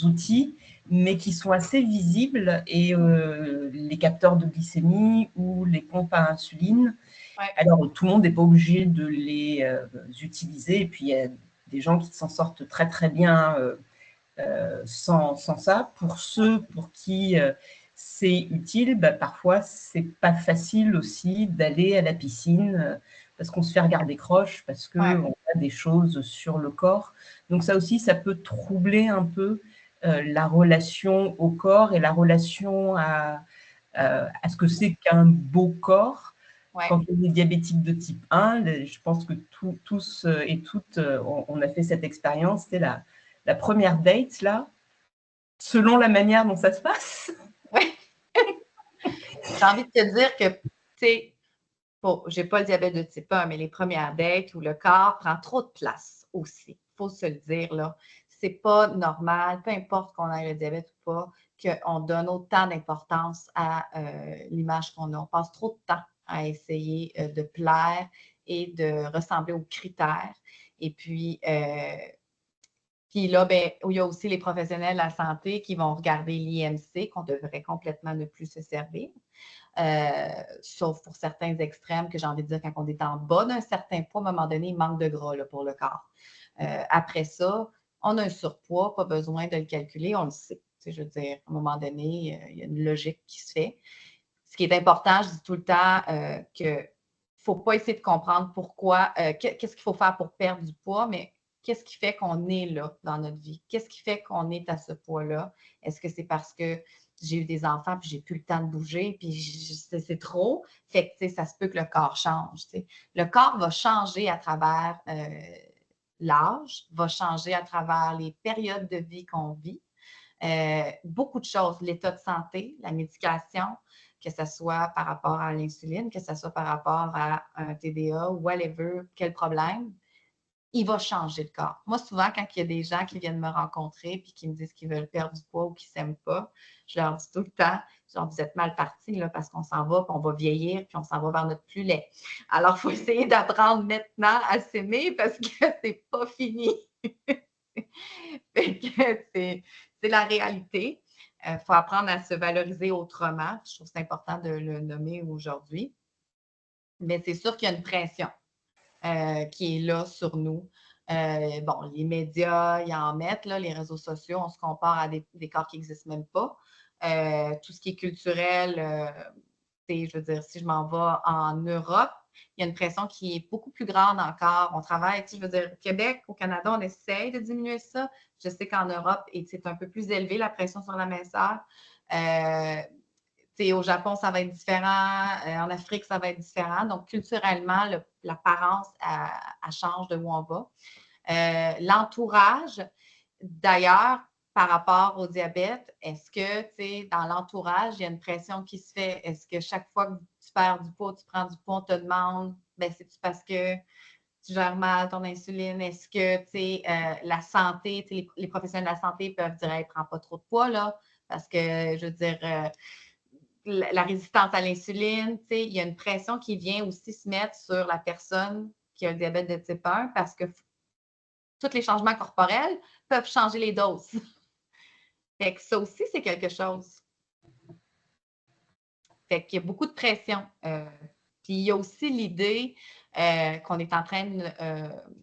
outils, mais qui sont assez visibles, et les capteurs de glycémie ou les pompes à insuline. Ouais. Alors, tout le monde n'est pas obligé de les utiliser, et puis il y a des gens qui s'en sortent très, très bien sans ça. Pour ceux pour qui c'est utile, parfois, c'est pas facile aussi d'aller à la piscine parce qu'on se fait regarder croche, parce qu'on a des choses sur le corps. Donc ça aussi, ça peut troubler un peu la relation au corps et la relation à ce que c'est qu'un beau corps. Ouais. Quand on est diabétique de type 1, je pense que tous et toutes, on a fait cette expérience. C'était la première date, là, selon la manière dont ça se passe. Oui. J'ai envie de te dire que, tu sais, bon, j'ai pas le diabète de type 1, mais les premières dates où le corps prend trop de place aussi. Il faut se le dire, là. C'est pas normal, peu importe qu'on ait le diabète ou pas, qu'on donne autant d'importance à l'image qu'on a. On passe trop de temps à essayer de plaire et de ressembler aux critères. Et puis là, ben, il y a aussi les professionnels de la santé qui vont regarder l'IMC, qu'on devrait complètement ne plus se servir. Sauf pour certains extrêmes que j'ai envie de dire, quand on est en bas d'un certain poids, à un moment donné, il manque de gras là, pour le corps. Après ça, on a un surpoids, pas besoin de le calculer, on le sait. Je veux dire, à un moment donné, il y a une logique qui se fait. Ce qui est important, je dis tout le temps qu'il ne faut pas essayer de comprendre pourquoi, qu'est-ce qu'il faut faire pour perdre du poids, mais qu'est-ce qui fait qu'on est là dans notre vie? Qu'est-ce qui fait qu'on est à ce poids-là? Est-ce que c'est parce que j'ai eu des enfants puis j'ai plus le temps de bouger puis c'est trop? Fait que ça se peut que le corps change. T'sais. Le corps va changer à travers l'âge, va changer à travers les périodes de vie qu'on vit. Beaucoup de choses, l'état de santé, la médication, que ce soit par rapport à l'insuline, que ce soit par rapport à un TDA, whatever, quel problème, il va changer le corps. Moi, souvent, quand il y a des gens qui viennent me rencontrer et qui me disent qu'ils veulent perdre du poids ou qu'ils ne s'aiment pas, je leur dis tout le temps, genre, vous êtes mal partis là, parce qu'on s'en va, puis on va vieillir, puis on s'en va vers notre plus laid. Alors, il faut essayer d'apprendre maintenant à s'aimer parce que c'est pas fini. C'est la réalité. Il faut apprendre à se valoriser autrement. Je trouve que c'est important de le nommer aujourd'hui. Mais c'est sûr qu'il y a une pression qui est là sur nous. Bon, les médias, ils en mettent, là, les réseaux sociaux, on se compare à des corps qui n'existent même pas. tout ce qui est culturel, je veux dire, si je m'en vais en Europe, il y a une pression qui est beaucoup plus grande encore. On travaille, je veux dire, au Québec, au Canada, on essaye de diminuer ça. Je sais qu'en Europe, c'est un peu plus élevé, la pression sur la minceur. Au Japon, ça va être différent. En Afrique, ça va être différent. Donc, culturellement, l'apparence, elle change de où on va. L'entourage, d'ailleurs, par rapport au diabète, est-ce que, dans l'entourage, il y a une pression qui se fait? Est-ce que chaque fois que tu perds du poids, tu prends du poids, on te demande, c'est-tu parce que tu gères mal ton insuline? Est-ce que, la santé, les professionnels de la santé peuvent dire, hey, prends pas trop de poids, là, parce que, je veux dire, la résistance à l'insuline, il y a une pression qui vient aussi se mettre sur la personne qui a le diabète de type 1 parce que tous les changements corporels peuvent changer les doses. Fait que ça aussi, c'est quelque chose. Fait qu'il y a beaucoup de pression. Puis il y a aussi l'idée qu'on est en train de...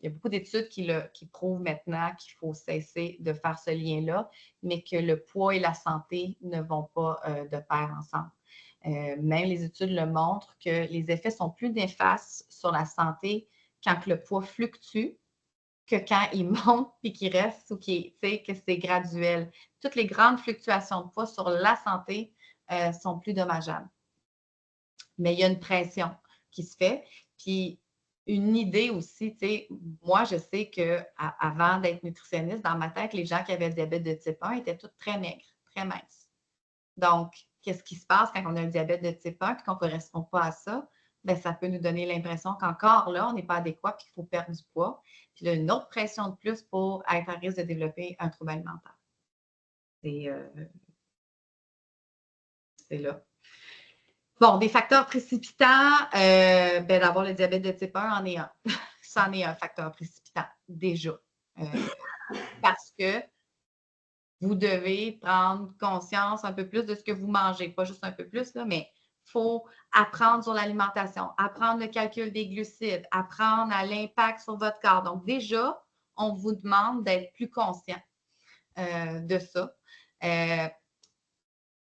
il y a beaucoup d'études qui prouvent maintenant qu'il faut cesser de faire ce lien-là, mais que le poids et la santé ne vont pas de pair ensemble. Même les études le montrent que les effets sont plus néfastes sur la santé quand le poids fluctue que quand il monte puis qu'il reste ou que c'est graduel. Toutes les grandes fluctuations de poids sur la santé sont plus dommageables. Mais il y a une pression qui se fait. Puis une idée aussi, moi, je sais qu'avant d'être nutritionniste, dans ma tête, les gens qui avaient le diabète de type 1 étaient tous très maigres, très minces. Donc, qu'est-ce qui se passe quand on a un diabète de type 1 et qu'on ne correspond pas à ça? Ça peut nous donner l'impression qu'encore là, on n'est pas adéquat et qu'il faut perdre du poids. Puis là, une autre pression de plus pour être à risque de développer un trouble alimentaire. C'est là. Bon, des facteurs précipitants, d'avoir le diabète de type 1 en est un. Ça en est un facteur précipitant, déjà. Parce que vous devez prendre conscience un peu plus de ce que vous mangez. Pas juste un peu plus, là, mais il faut apprendre sur l'alimentation, apprendre le calcul des glucides, apprendre à l'impact sur votre corps. Donc, déjà, on vous demande d'être plus conscient de ça.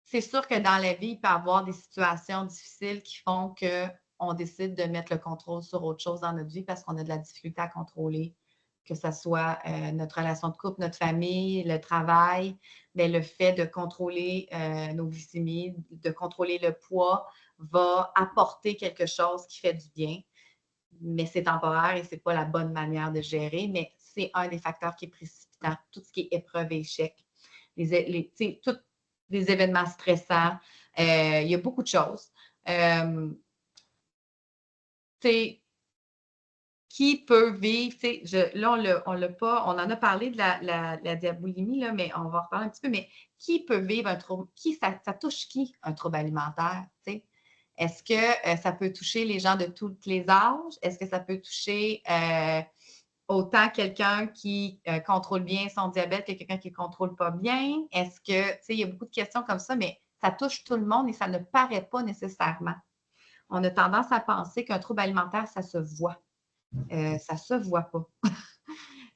C'est sûr que dans la vie, il peut y avoir des situations difficiles qui font qu'on décide de mettre le contrôle sur autre chose dans notre vie parce qu'on a de la difficulté à contrôler, que ce soit notre relation de couple, notre famille, le travail, le fait de contrôler nos glycémies, de contrôler le poids va apporter quelque chose qui fait du bien, mais c'est temporaire et ce n'est pas la bonne manière de gérer, mais c'est un des facteurs qui est précipitant, tout ce qui est épreuve et échec. Tous les événements stressants, il y a beaucoup de choses. Qui peut vivre, là, on l'a pas, on en a parlé de la diaboulimie, là, mais on va en reparler un petit peu, mais qui peut vivre un trouble, ça touche qui, un trouble alimentaire, t'sais? Est-ce que ça peut toucher les gens de tous les âges? Est-ce que ça peut toucher autant quelqu'un qui contrôle bien son diabète que quelqu'un qui ne contrôle pas bien? Est-ce que, il y a beaucoup de questions comme ça, mais ça touche tout le monde et ça ne paraît pas nécessairement. On a tendance à penser qu'un trouble alimentaire, ça se voit. Ça ne se voit pas.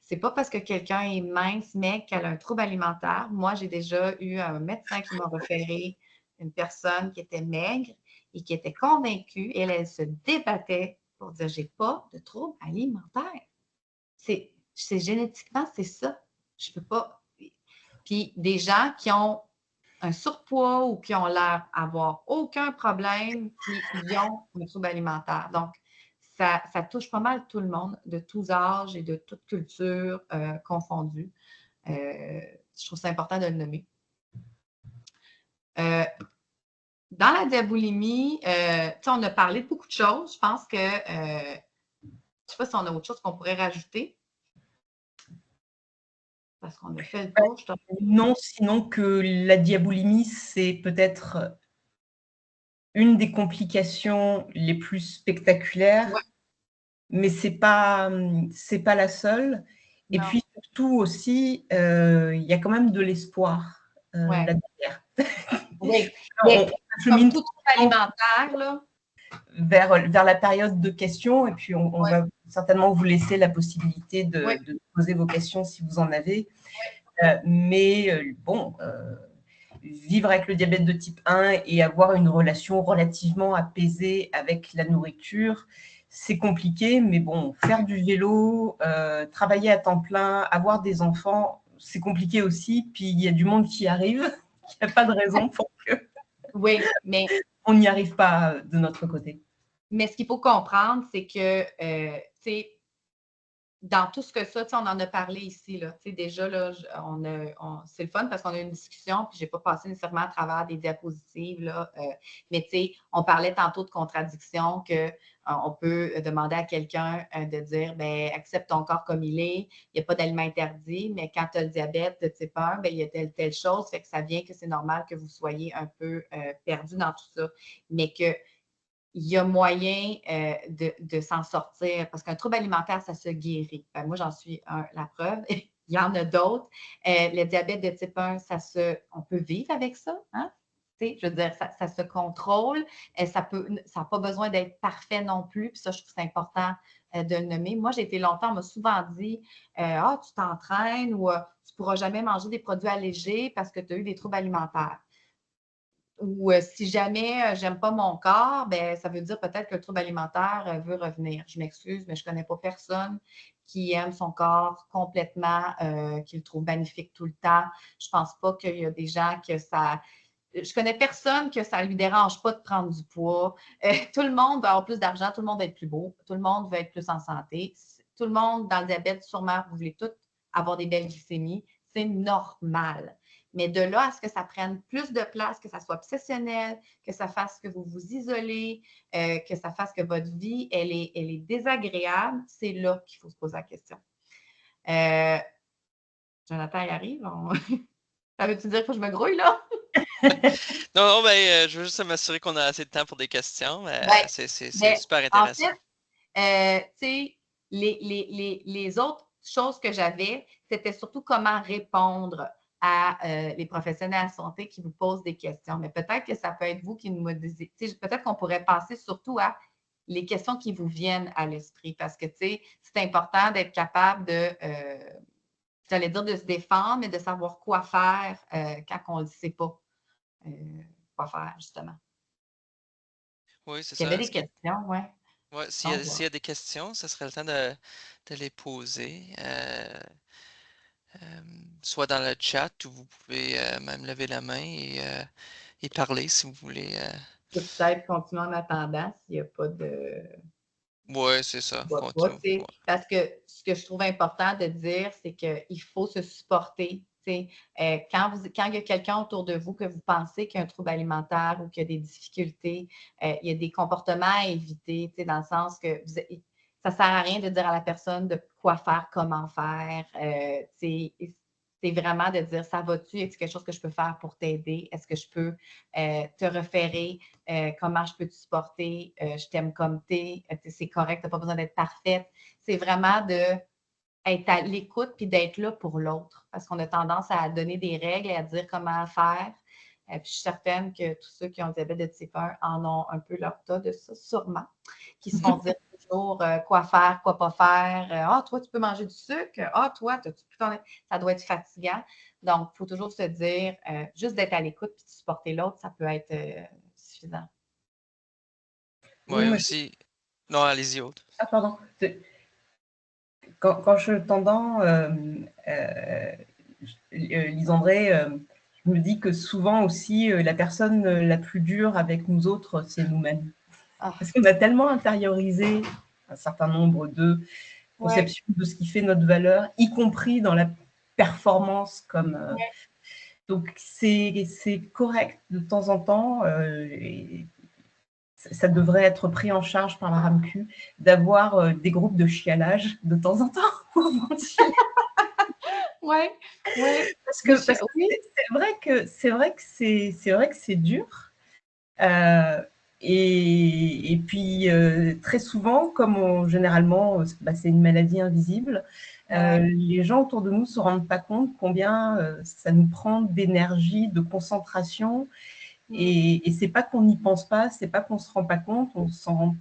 C'est pas parce que quelqu'un est mince, mais qu'elle a un trouble alimentaire. Moi, j'ai déjà eu un médecin qui m'a référé une personne qui était maigre et qui était convaincue, et elle se débattait pour dire, j'ai pas de trouble alimentaire. C'est génétiquement, c'est ça. Je peux pas. Puis des gens qui ont un surpoids ou qui ont l'air d'avoir aucun problème, puis ils ont un trouble alimentaire. Donc, ça touche pas mal tout le monde, de tous âges et de toutes cultures confondues. Je trouve ça important de le nommer. Dans la diaboulimie, on a parlé de beaucoup de choses. Je pense que, je ne sais pas si on a autre chose qu'on pourrait rajouter. Parce qu'on a fait le tour. Non, sinon que la diaboulimie, c'est peut-être une des complications les plus spectaculaires, ouais. Mais ce n'est pas la seule. Et puis surtout aussi, il y a quand même de l'espoir là-derrière. Oui, comme tout trouble alimentaire, là. Vers la période de questions, et puis on va certainement vous laisser la possibilité de poser vos questions si vous en avez. Mais bon, vivre avec le diabète de type 1 et avoir une relation relativement apaisée avec la nourriture, c'est compliqué, mais bon, faire du vélo, travailler à temps plein, avoir des enfants, c'est compliqué aussi. Puis il y a du monde qui arrive, il n'y a pas de raison pour Oui, mais qu'on n'y arrive pas de notre côté. Mais ce qu'il faut comprendre, c'est que, tu sais, dans tout ce que ça, on en a parlé ici, là, déjà, là, c'est le fun parce qu'on a eu une discussion, puis je n'ai pas passé nécessairement à travers des diapositives, là, mais on parlait tantôt de contradiction qu'on peut demander à quelqu'un de dire, ben accepte ton corps comme il est, il n'y a pas d'aliment interdit, mais quand tu as le diabète de type 1, ben, il y a telle chose, fait que ça vient que c'est normal que vous soyez un peu perdu dans tout ça, mais que il y a moyen de s'en sortir parce qu'un trouble alimentaire, ça se guérit. Ben, moi, j'en suis la preuve. Il y en a d'autres. Le diabète de type 1, on peut vivre avec ça. Hein? Je veux dire, ça se contrôle. Ça n'a pas besoin d'être parfait non plus. Puis ça, je trouve que c'est important de le nommer. Moi, j'ai été longtemps, on m'a souvent dit tu t'entraînes ou tu ne pourras jamais manger des produits allégés parce que tu as eu des troubles alimentaires. Ou si jamais j'aime pas mon corps, ben, ça veut dire peut-être que le trouble alimentaire veut revenir. Je m'excuse, mais je connais pas personne qui aime son corps complètement, qui le trouve magnifique tout le temps. Je pense pas qu'il y a des gens que ça... Je connais personne que ça lui dérange pas de prendre du poids. Tout le monde veut avoir plus d'argent, tout le monde veut être plus beau, tout le monde veut être plus en santé. Tout le monde, dans le diabète, sûrement, vous voulez tous avoir des belles glycémies. C'est normal. Mais de là à ce que ça prenne plus de place, que ça soit obsessionnel, que ça fasse que vous vous isolez, que ça fasse que votre vie, elle est désagréable, c'est là qu'il faut se poser la question. Jonathan, il arrive. Ça veut-tu dire qu'il faut que je me grouille, là? Non, ben, je veux juste m'assurer qu'on a assez de temps pour des questions. Ben, c'est mais super en intéressant. fait, tu sais, les autres choses que j'avais, c'était surtout comment répondre à les professionnels de la santé qui vous posent des questions. Mais peut-être que ça peut être vous qui nous disiez, peut-être qu'on pourrait passer surtout à les questions qui vous viennent à l'esprit parce que, tu sais, c'est important d'être capable j'allais dire de se défendre, mais de savoir quoi faire quand on ne sait pas quoi faire, justement. Oui, c'est Il y avait ça. des questions, oui. Ouais, s'il y a des questions, ce serait le temps de les poser. Soit dans le chat ou vous pouvez même lever la main et parler si vous voulez. Je peux peut-être continuer en attendant s'il n'y a pas de... Oui, c'est ça. Pas, Continue. Ouais. parce que ce que je trouve important de dire, c'est qu'il faut se supporter. Quand il y a quelqu'un autour de vous que vous pensez qu'il y a un trouble alimentaire ou qu'il y a des difficultés, il y a des comportements à éviter, dans le sens que ça ne sert à rien de dire à la personne de quoi faire, comment faire. C'est vraiment de dire, ça va-tu? Est-ce quelque chose que je peux faire pour t'aider? Est-ce que je peux te référer? Comment je peux te supporter? Je t'aime comme t'es. C'est correct, tu n'as pas besoin d'être parfaite. C'est vraiment d'être à l'écoute puis d'être là pour l'autre. Parce qu'on a tendance à donner des règles et à dire comment faire. Puis je suis certaine que tous ceux qui ont le diabète de type 1 en ont un peu leur tas de ça, sûrement, qui se font dire toujours quoi faire, quoi pas faire. Ah, toi, tu peux manger du sucre. Ah, toi, ça doit être fatigant. Donc, il faut toujours se dire, juste d'être à l'écoute puis de supporter l'autre, ça peut être suffisant. Oui, aussi. Non, allez-y, autre. Ah, pardon. Quand je t'entends, Lisandré, je me dis que souvent aussi, la personne la plus dure avec nous autres, c'est nous-mêmes. Parce qu'on a tellement intériorisé un certain nombre de conceptions de ce qui fait notre valeur, y compris dans la performance. Donc, c'est correct de temps en temps. Ça devrait être pris en charge par la RAMQ d'avoir des groupes de chialage de temps en temps pour ventiler. Oui. Parce que c'est vrai que c'est dur. Et puis, très souvent, comme généralement, c'est une maladie invisible, les gens autour de nous ne se rendent pas compte combien ça nous prend d'énergie, de concentration. Et c'est pas qu'on n'y pense pas, c'est pas qu'on se rend pas compte, on s'en rend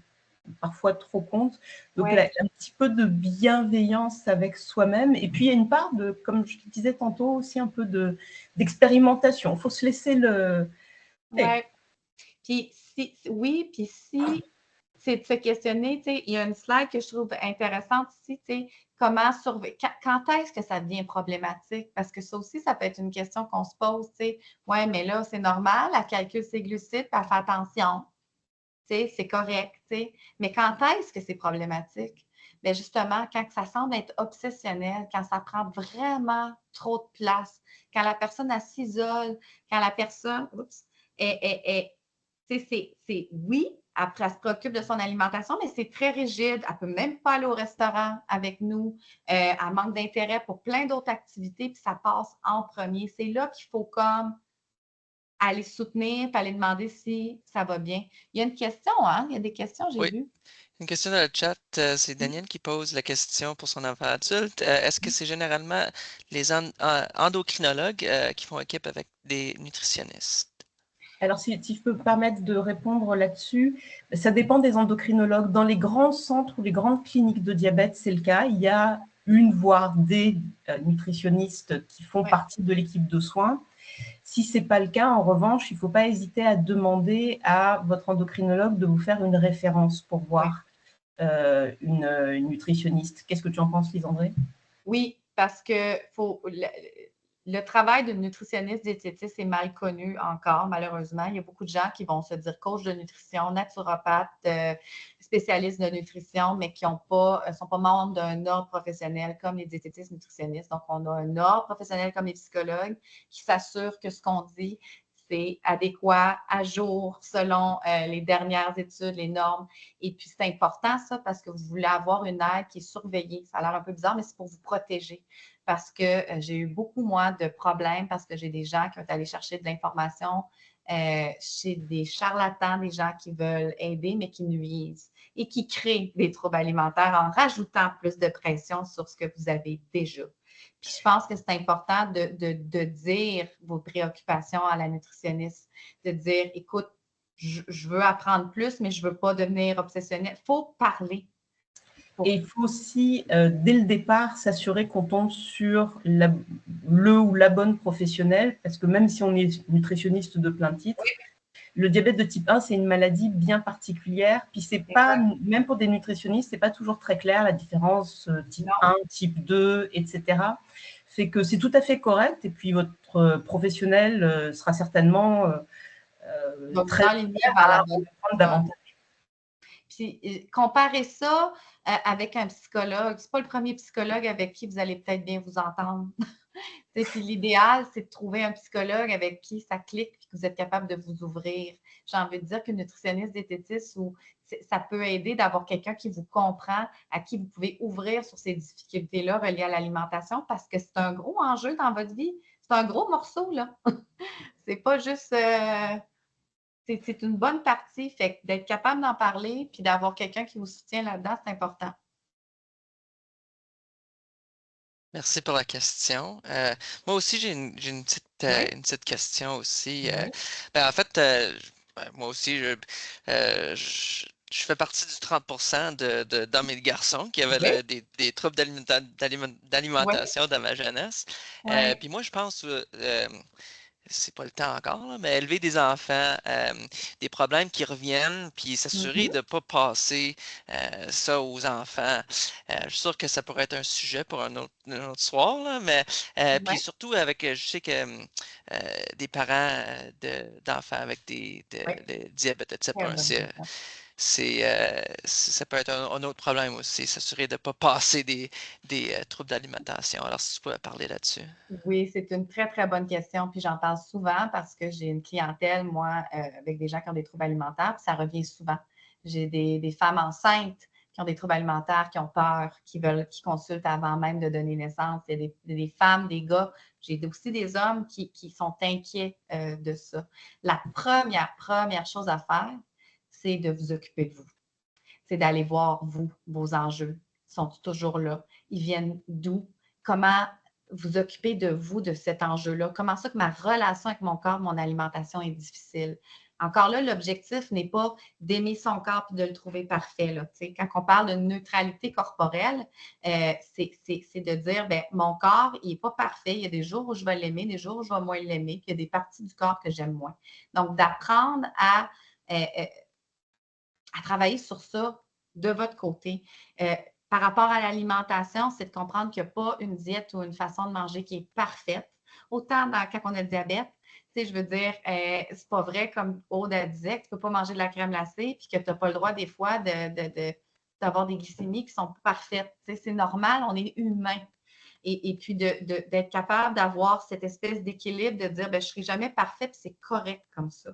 parfois trop compte. Donc, Ouais. un petit peu de bienveillance avec soi-même. Et puis, il y a une part de, comme je te disais tantôt, aussi un peu d'expérimentation. Il faut se laisser le... Hey. Ouais. Puis si c'est de se questionner, tu sais, il y a une slide que je trouve intéressante ici, tu sais, comment surveiller, quand est-ce que ça devient problématique? Parce que ça aussi, ça peut être une question qu'on se pose, tu sais, ouais, mais là, c'est normal, elle calcule ses glucides, puis elle fait attention, tu sais, c'est correct, tu sais, mais quand est-ce que c'est problématique? Bien, justement, quand ça semble être obsessionnel, quand ça prend vraiment trop de place, quand la personne, elle s'isole, quand la personne, tu sais, oui, après, elle se préoccupe de son alimentation, mais c'est très rigide. Elle ne peut même pas aller au restaurant avec nous. Elle manque d'intérêt pour plein d'autres activités, puis ça passe en premier. C'est là qu'il faut comme aller soutenir, puis aller demander si ça va bien. Il y a une question, hein? Il y a des questions, j'ai Oui, vu. une question dans le chat, c'est Daniel qui pose la question pour son enfant adulte. Est-ce que c'est généralement les endocrinologues qui font équipe avec des nutritionnistes? Alors, si je peux me permettre de répondre là-dessus, ça dépend des endocrinologues. Dans les grands centres ou les grandes cliniques de diabète, c'est le cas. Il y a une, voire des nutritionnistes qui font partie de l'équipe de soins. Si ce n'est pas le cas, en revanche, il ne faut pas hésiter à demander à votre endocrinologue de vous faire une référence pour voir une nutritionniste. Qu'est-ce que tu en penses, Lise-André? Oui, parce que le travail d'une nutritionniste diététiste est mal connu encore, malheureusement. Il y a beaucoup de gens qui vont se dire coach de nutrition, naturopathe, spécialiste de nutrition, mais qui ne sont pas membres d'un ordre professionnel comme les diététistes nutritionnistes. Donc, on a un ordre professionnel comme les psychologues qui s'assurent que ce qu'on dit, c'est adéquat, à jour, selon les dernières études, les normes. Et puis, c'est important, ça, parce que vous voulez avoir une aide qui est surveillée. Ça a l'air un peu bizarre, mais c'est pour vous protéger. Parce que j'ai eu beaucoup, moi, de problèmes parce que j'ai des gens qui ont allé chercher de l'information chez des charlatans, des gens qui veulent aider, mais qui nuisent et qui créent des troubles alimentaires en rajoutant plus de pression sur ce que vous avez déjà. Puis je pense que c'est important de dire vos préoccupations à la nutritionniste, de dire, écoute, je veux apprendre plus, mais je ne veux pas devenir obsessionnelle. Il faut parler. Et il faut aussi, dès le départ, s'assurer qu'on tombe sur le ou la bonne professionnelle, parce que même si on est nutritionniste de plein titre, le diabète de type 1, c'est une maladie bien particulière. Puis c'est pas, même pour des nutritionnistes, c'est pas toujours très clair la différence type 1, type 2, etc. Fait que c'est tout à fait correct. Et puis votre professionnel sera certainement très ouvert à apprendre davantage. Puis comparer ça avec un psychologue. Ce n'est pas le premier psychologue avec qui vous allez peut-être bien vous entendre. Puis l'idéal, c'est de trouver un psychologue avec qui ça clique et que vous êtes capable de vous ouvrir. J'ai envie de dire qu'une nutritionniste diététiste, ça peut aider d'avoir quelqu'un qui vous comprend, à qui vous pouvez ouvrir sur ces difficultés-là reliées à l'alimentation parce que c'est un gros enjeu dans votre vie. C'est un gros morceau, là. C'est pas juste... c'est une bonne partie. Fait que d'être capable d'en parler puis d'avoir quelqu'un qui vous soutient là-dedans, c'est important. Merci pour la question. Moi aussi, j'ai une petite question aussi. En fait, moi aussi, je fais partie du 30% d'hommes et de garçons qui avaient des troubles d'alimentation dans ma jeunesse. Puis moi, je pense, c'est pas le temps encore, là, mais élever des enfants, des problèmes qui reviennent, puis s'assurer de ne pas passer ça aux enfants. Je suis sûr que ça pourrait être un sujet pour un autre soir, là, mais puis surtout avec, je sais que des parents d'enfants avec le diabète de type 1, ça peut être un autre problème aussi, s'assurer de ne pas passer des troubles d'alimentation. Alors, si tu pouvais parler là-dessus. Oui, c'est une très, très bonne question. Puis j'en parle souvent parce que j'ai une clientèle, moi, avec des gens qui ont des troubles alimentaires, puis ça revient souvent. J'ai des femmes enceintes qui ont des troubles alimentaires, qui ont peur, qui consultent avant même de donner naissance. Il y a des femmes, des gars. J'ai aussi des hommes qui sont inquiets de ça. La première chose à faire, c'est de vous occuper de vous. C'est d'aller voir, vous, vos enjeux. Ils sont toujours là. Ils viennent d'où? Comment vous occuper de vous, de cet enjeu-là? Comment ça que ma relation avec mon corps, mon alimentation est difficile? Encore là, l'objectif n'est pas d'aimer son corps et de le trouver parfait. Là. Quand on parle de neutralité corporelle, c'est de dire, ben, mon corps, il n'est pas parfait. Il y a des jours où je vais l'aimer, des jours où je vais moins l'aimer, puis il y a des parties du corps que j'aime moins. Donc, d'apprendre à travailler sur ça de votre côté. Par rapport à l'alimentation, c'est de comprendre qu'il n'y a pas une diète ou une façon de manger qui est parfaite. Autant quand on a le diabète, je veux dire, c'est pas vrai comme Aude disait, que tu ne peux pas manger de la crème glacée puis que tu n'as pas le droit des fois d'avoir des glycémies qui sont parfaites. C'est normal, on est humain. Et puis d'être capable d'avoir cette espèce d'équilibre, de dire, ben, je ne serai jamais parfaite, c'est correct comme ça.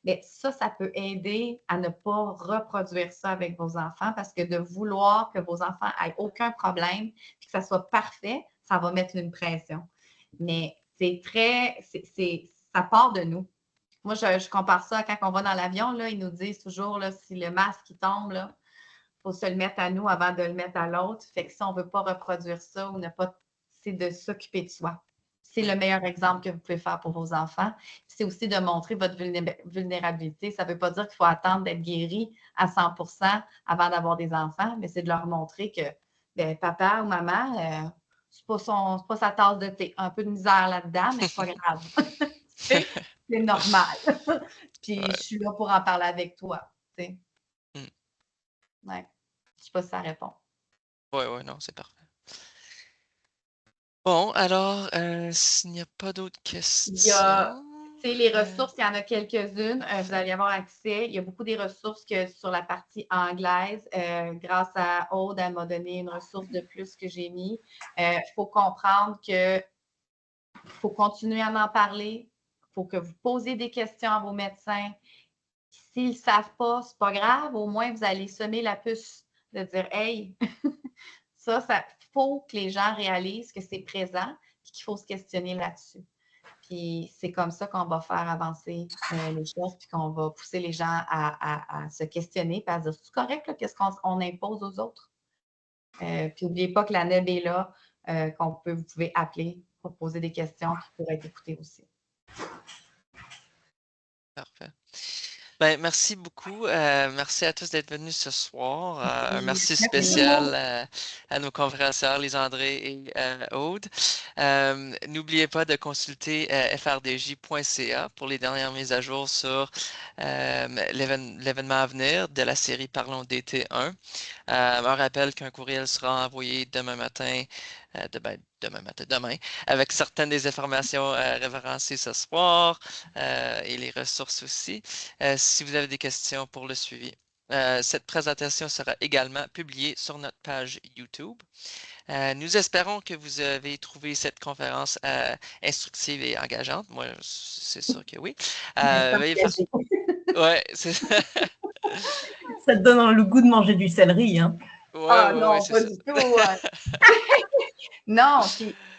Mais ça peut aider à ne pas reproduire ça avec vos enfants parce que de vouloir que vos enfants aient aucun problème et que ça soit parfait, ça va mettre une pression. Mais ça part de nous. Moi, je compare ça à quand on va dans l'avion, là, ils nous disent toujours, là, si le masque il tombe, il faut se le mettre à nous avant de le mettre à l'autre. Fait que si on ne veut pas reproduire ça ou ne pas, c'est de s'occuper de soi. C'est le meilleur exemple que vous pouvez faire pour vos enfants. C'est aussi de montrer votre vulnérabilité. Ça ne veut pas dire qu'il faut attendre d'être guéri à 100% avant d'avoir des enfants, mais c'est de leur montrer que ben, papa ou maman, c'est pas sa tasse de thé. Un peu de misère là-dedans, mais c'est pas grave. C'est normal. Puis je suis là pour en parler avec toi. Ouais. Je ne sais pas si ça répond. Oui, non, c'est parfait. Bon, alors, s'il n'y a pas d'autres questions. Il y a les ressources, il y en a quelques-unes. Vous allez avoir accès. Il y a beaucoup des ressources que sur la partie anglaise. Grâce à Aude, elle m'a donné une ressource de plus que j'ai mis. Il faut comprendre qu'il faut continuer à en parler. Il faut que vous posiez des questions à vos médecins. S'ils ne savent pas, ce n'est pas grave. Au moins, vous allez semer la puce de dire « Hey, ça, il faut que les gens réalisent que c'est présent et qu'il faut se questionner là-dessus. » Puis c'est comme ça qu'on va faire avancer les choses, puis qu'on va pousser les gens à se questionner, puis à dire, c'est correct, qu'est-ce qu'on impose aux autres? Puis n'oubliez pas que la NEB est là, vous pouvez appeler pour poser des questions, puis pour être écouté aussi. Parfait. Ben, merci beaucoup. Merci à tous d'être venus ce soir. Un merci spécial à nos conférencières, Lise-André et Aude. N'oubliez pas de consulter frdj.ca pour les dernières mises à jour sur l'événement à venir de la série Parlons d'été 1. Un rappel qu'un courriel sera envoyé demain, avec certaines des informations référencées ce soir et les ressources aussi. Si vous avez des questions pour le suivi. Cette présentation sera également publiée sur notre page YouTube. Nous espérons que vous avez trouvé cette conférence instructive et engageante. Moi, c'est sûr que oui. Ouais, c'est ça. Ça te donne le goût de manger du céleri, hein? Non, pas du tout. Non,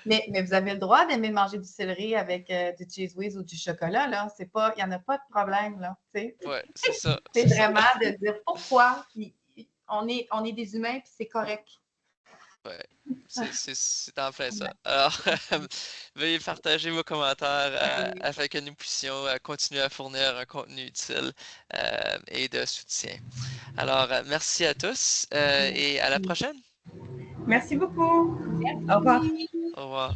mais vous avez le droit d'aimer manger du céleri avec du cheese whiz ou du chocolat, là. Il n'y en a pas de problème, là. Oui, c'est ça. C'est vraiment de dire pourquoi. On est des humains, puis c'est correct. Oui, c'est en plein ça. Alors, veuillez partager vos commentaires afin que nous puissions continuer à fournir un contenu utile et de soutien. Alors, merci à tous et à la prochaine. Merci beaucoup. Au revoir. Au revoir.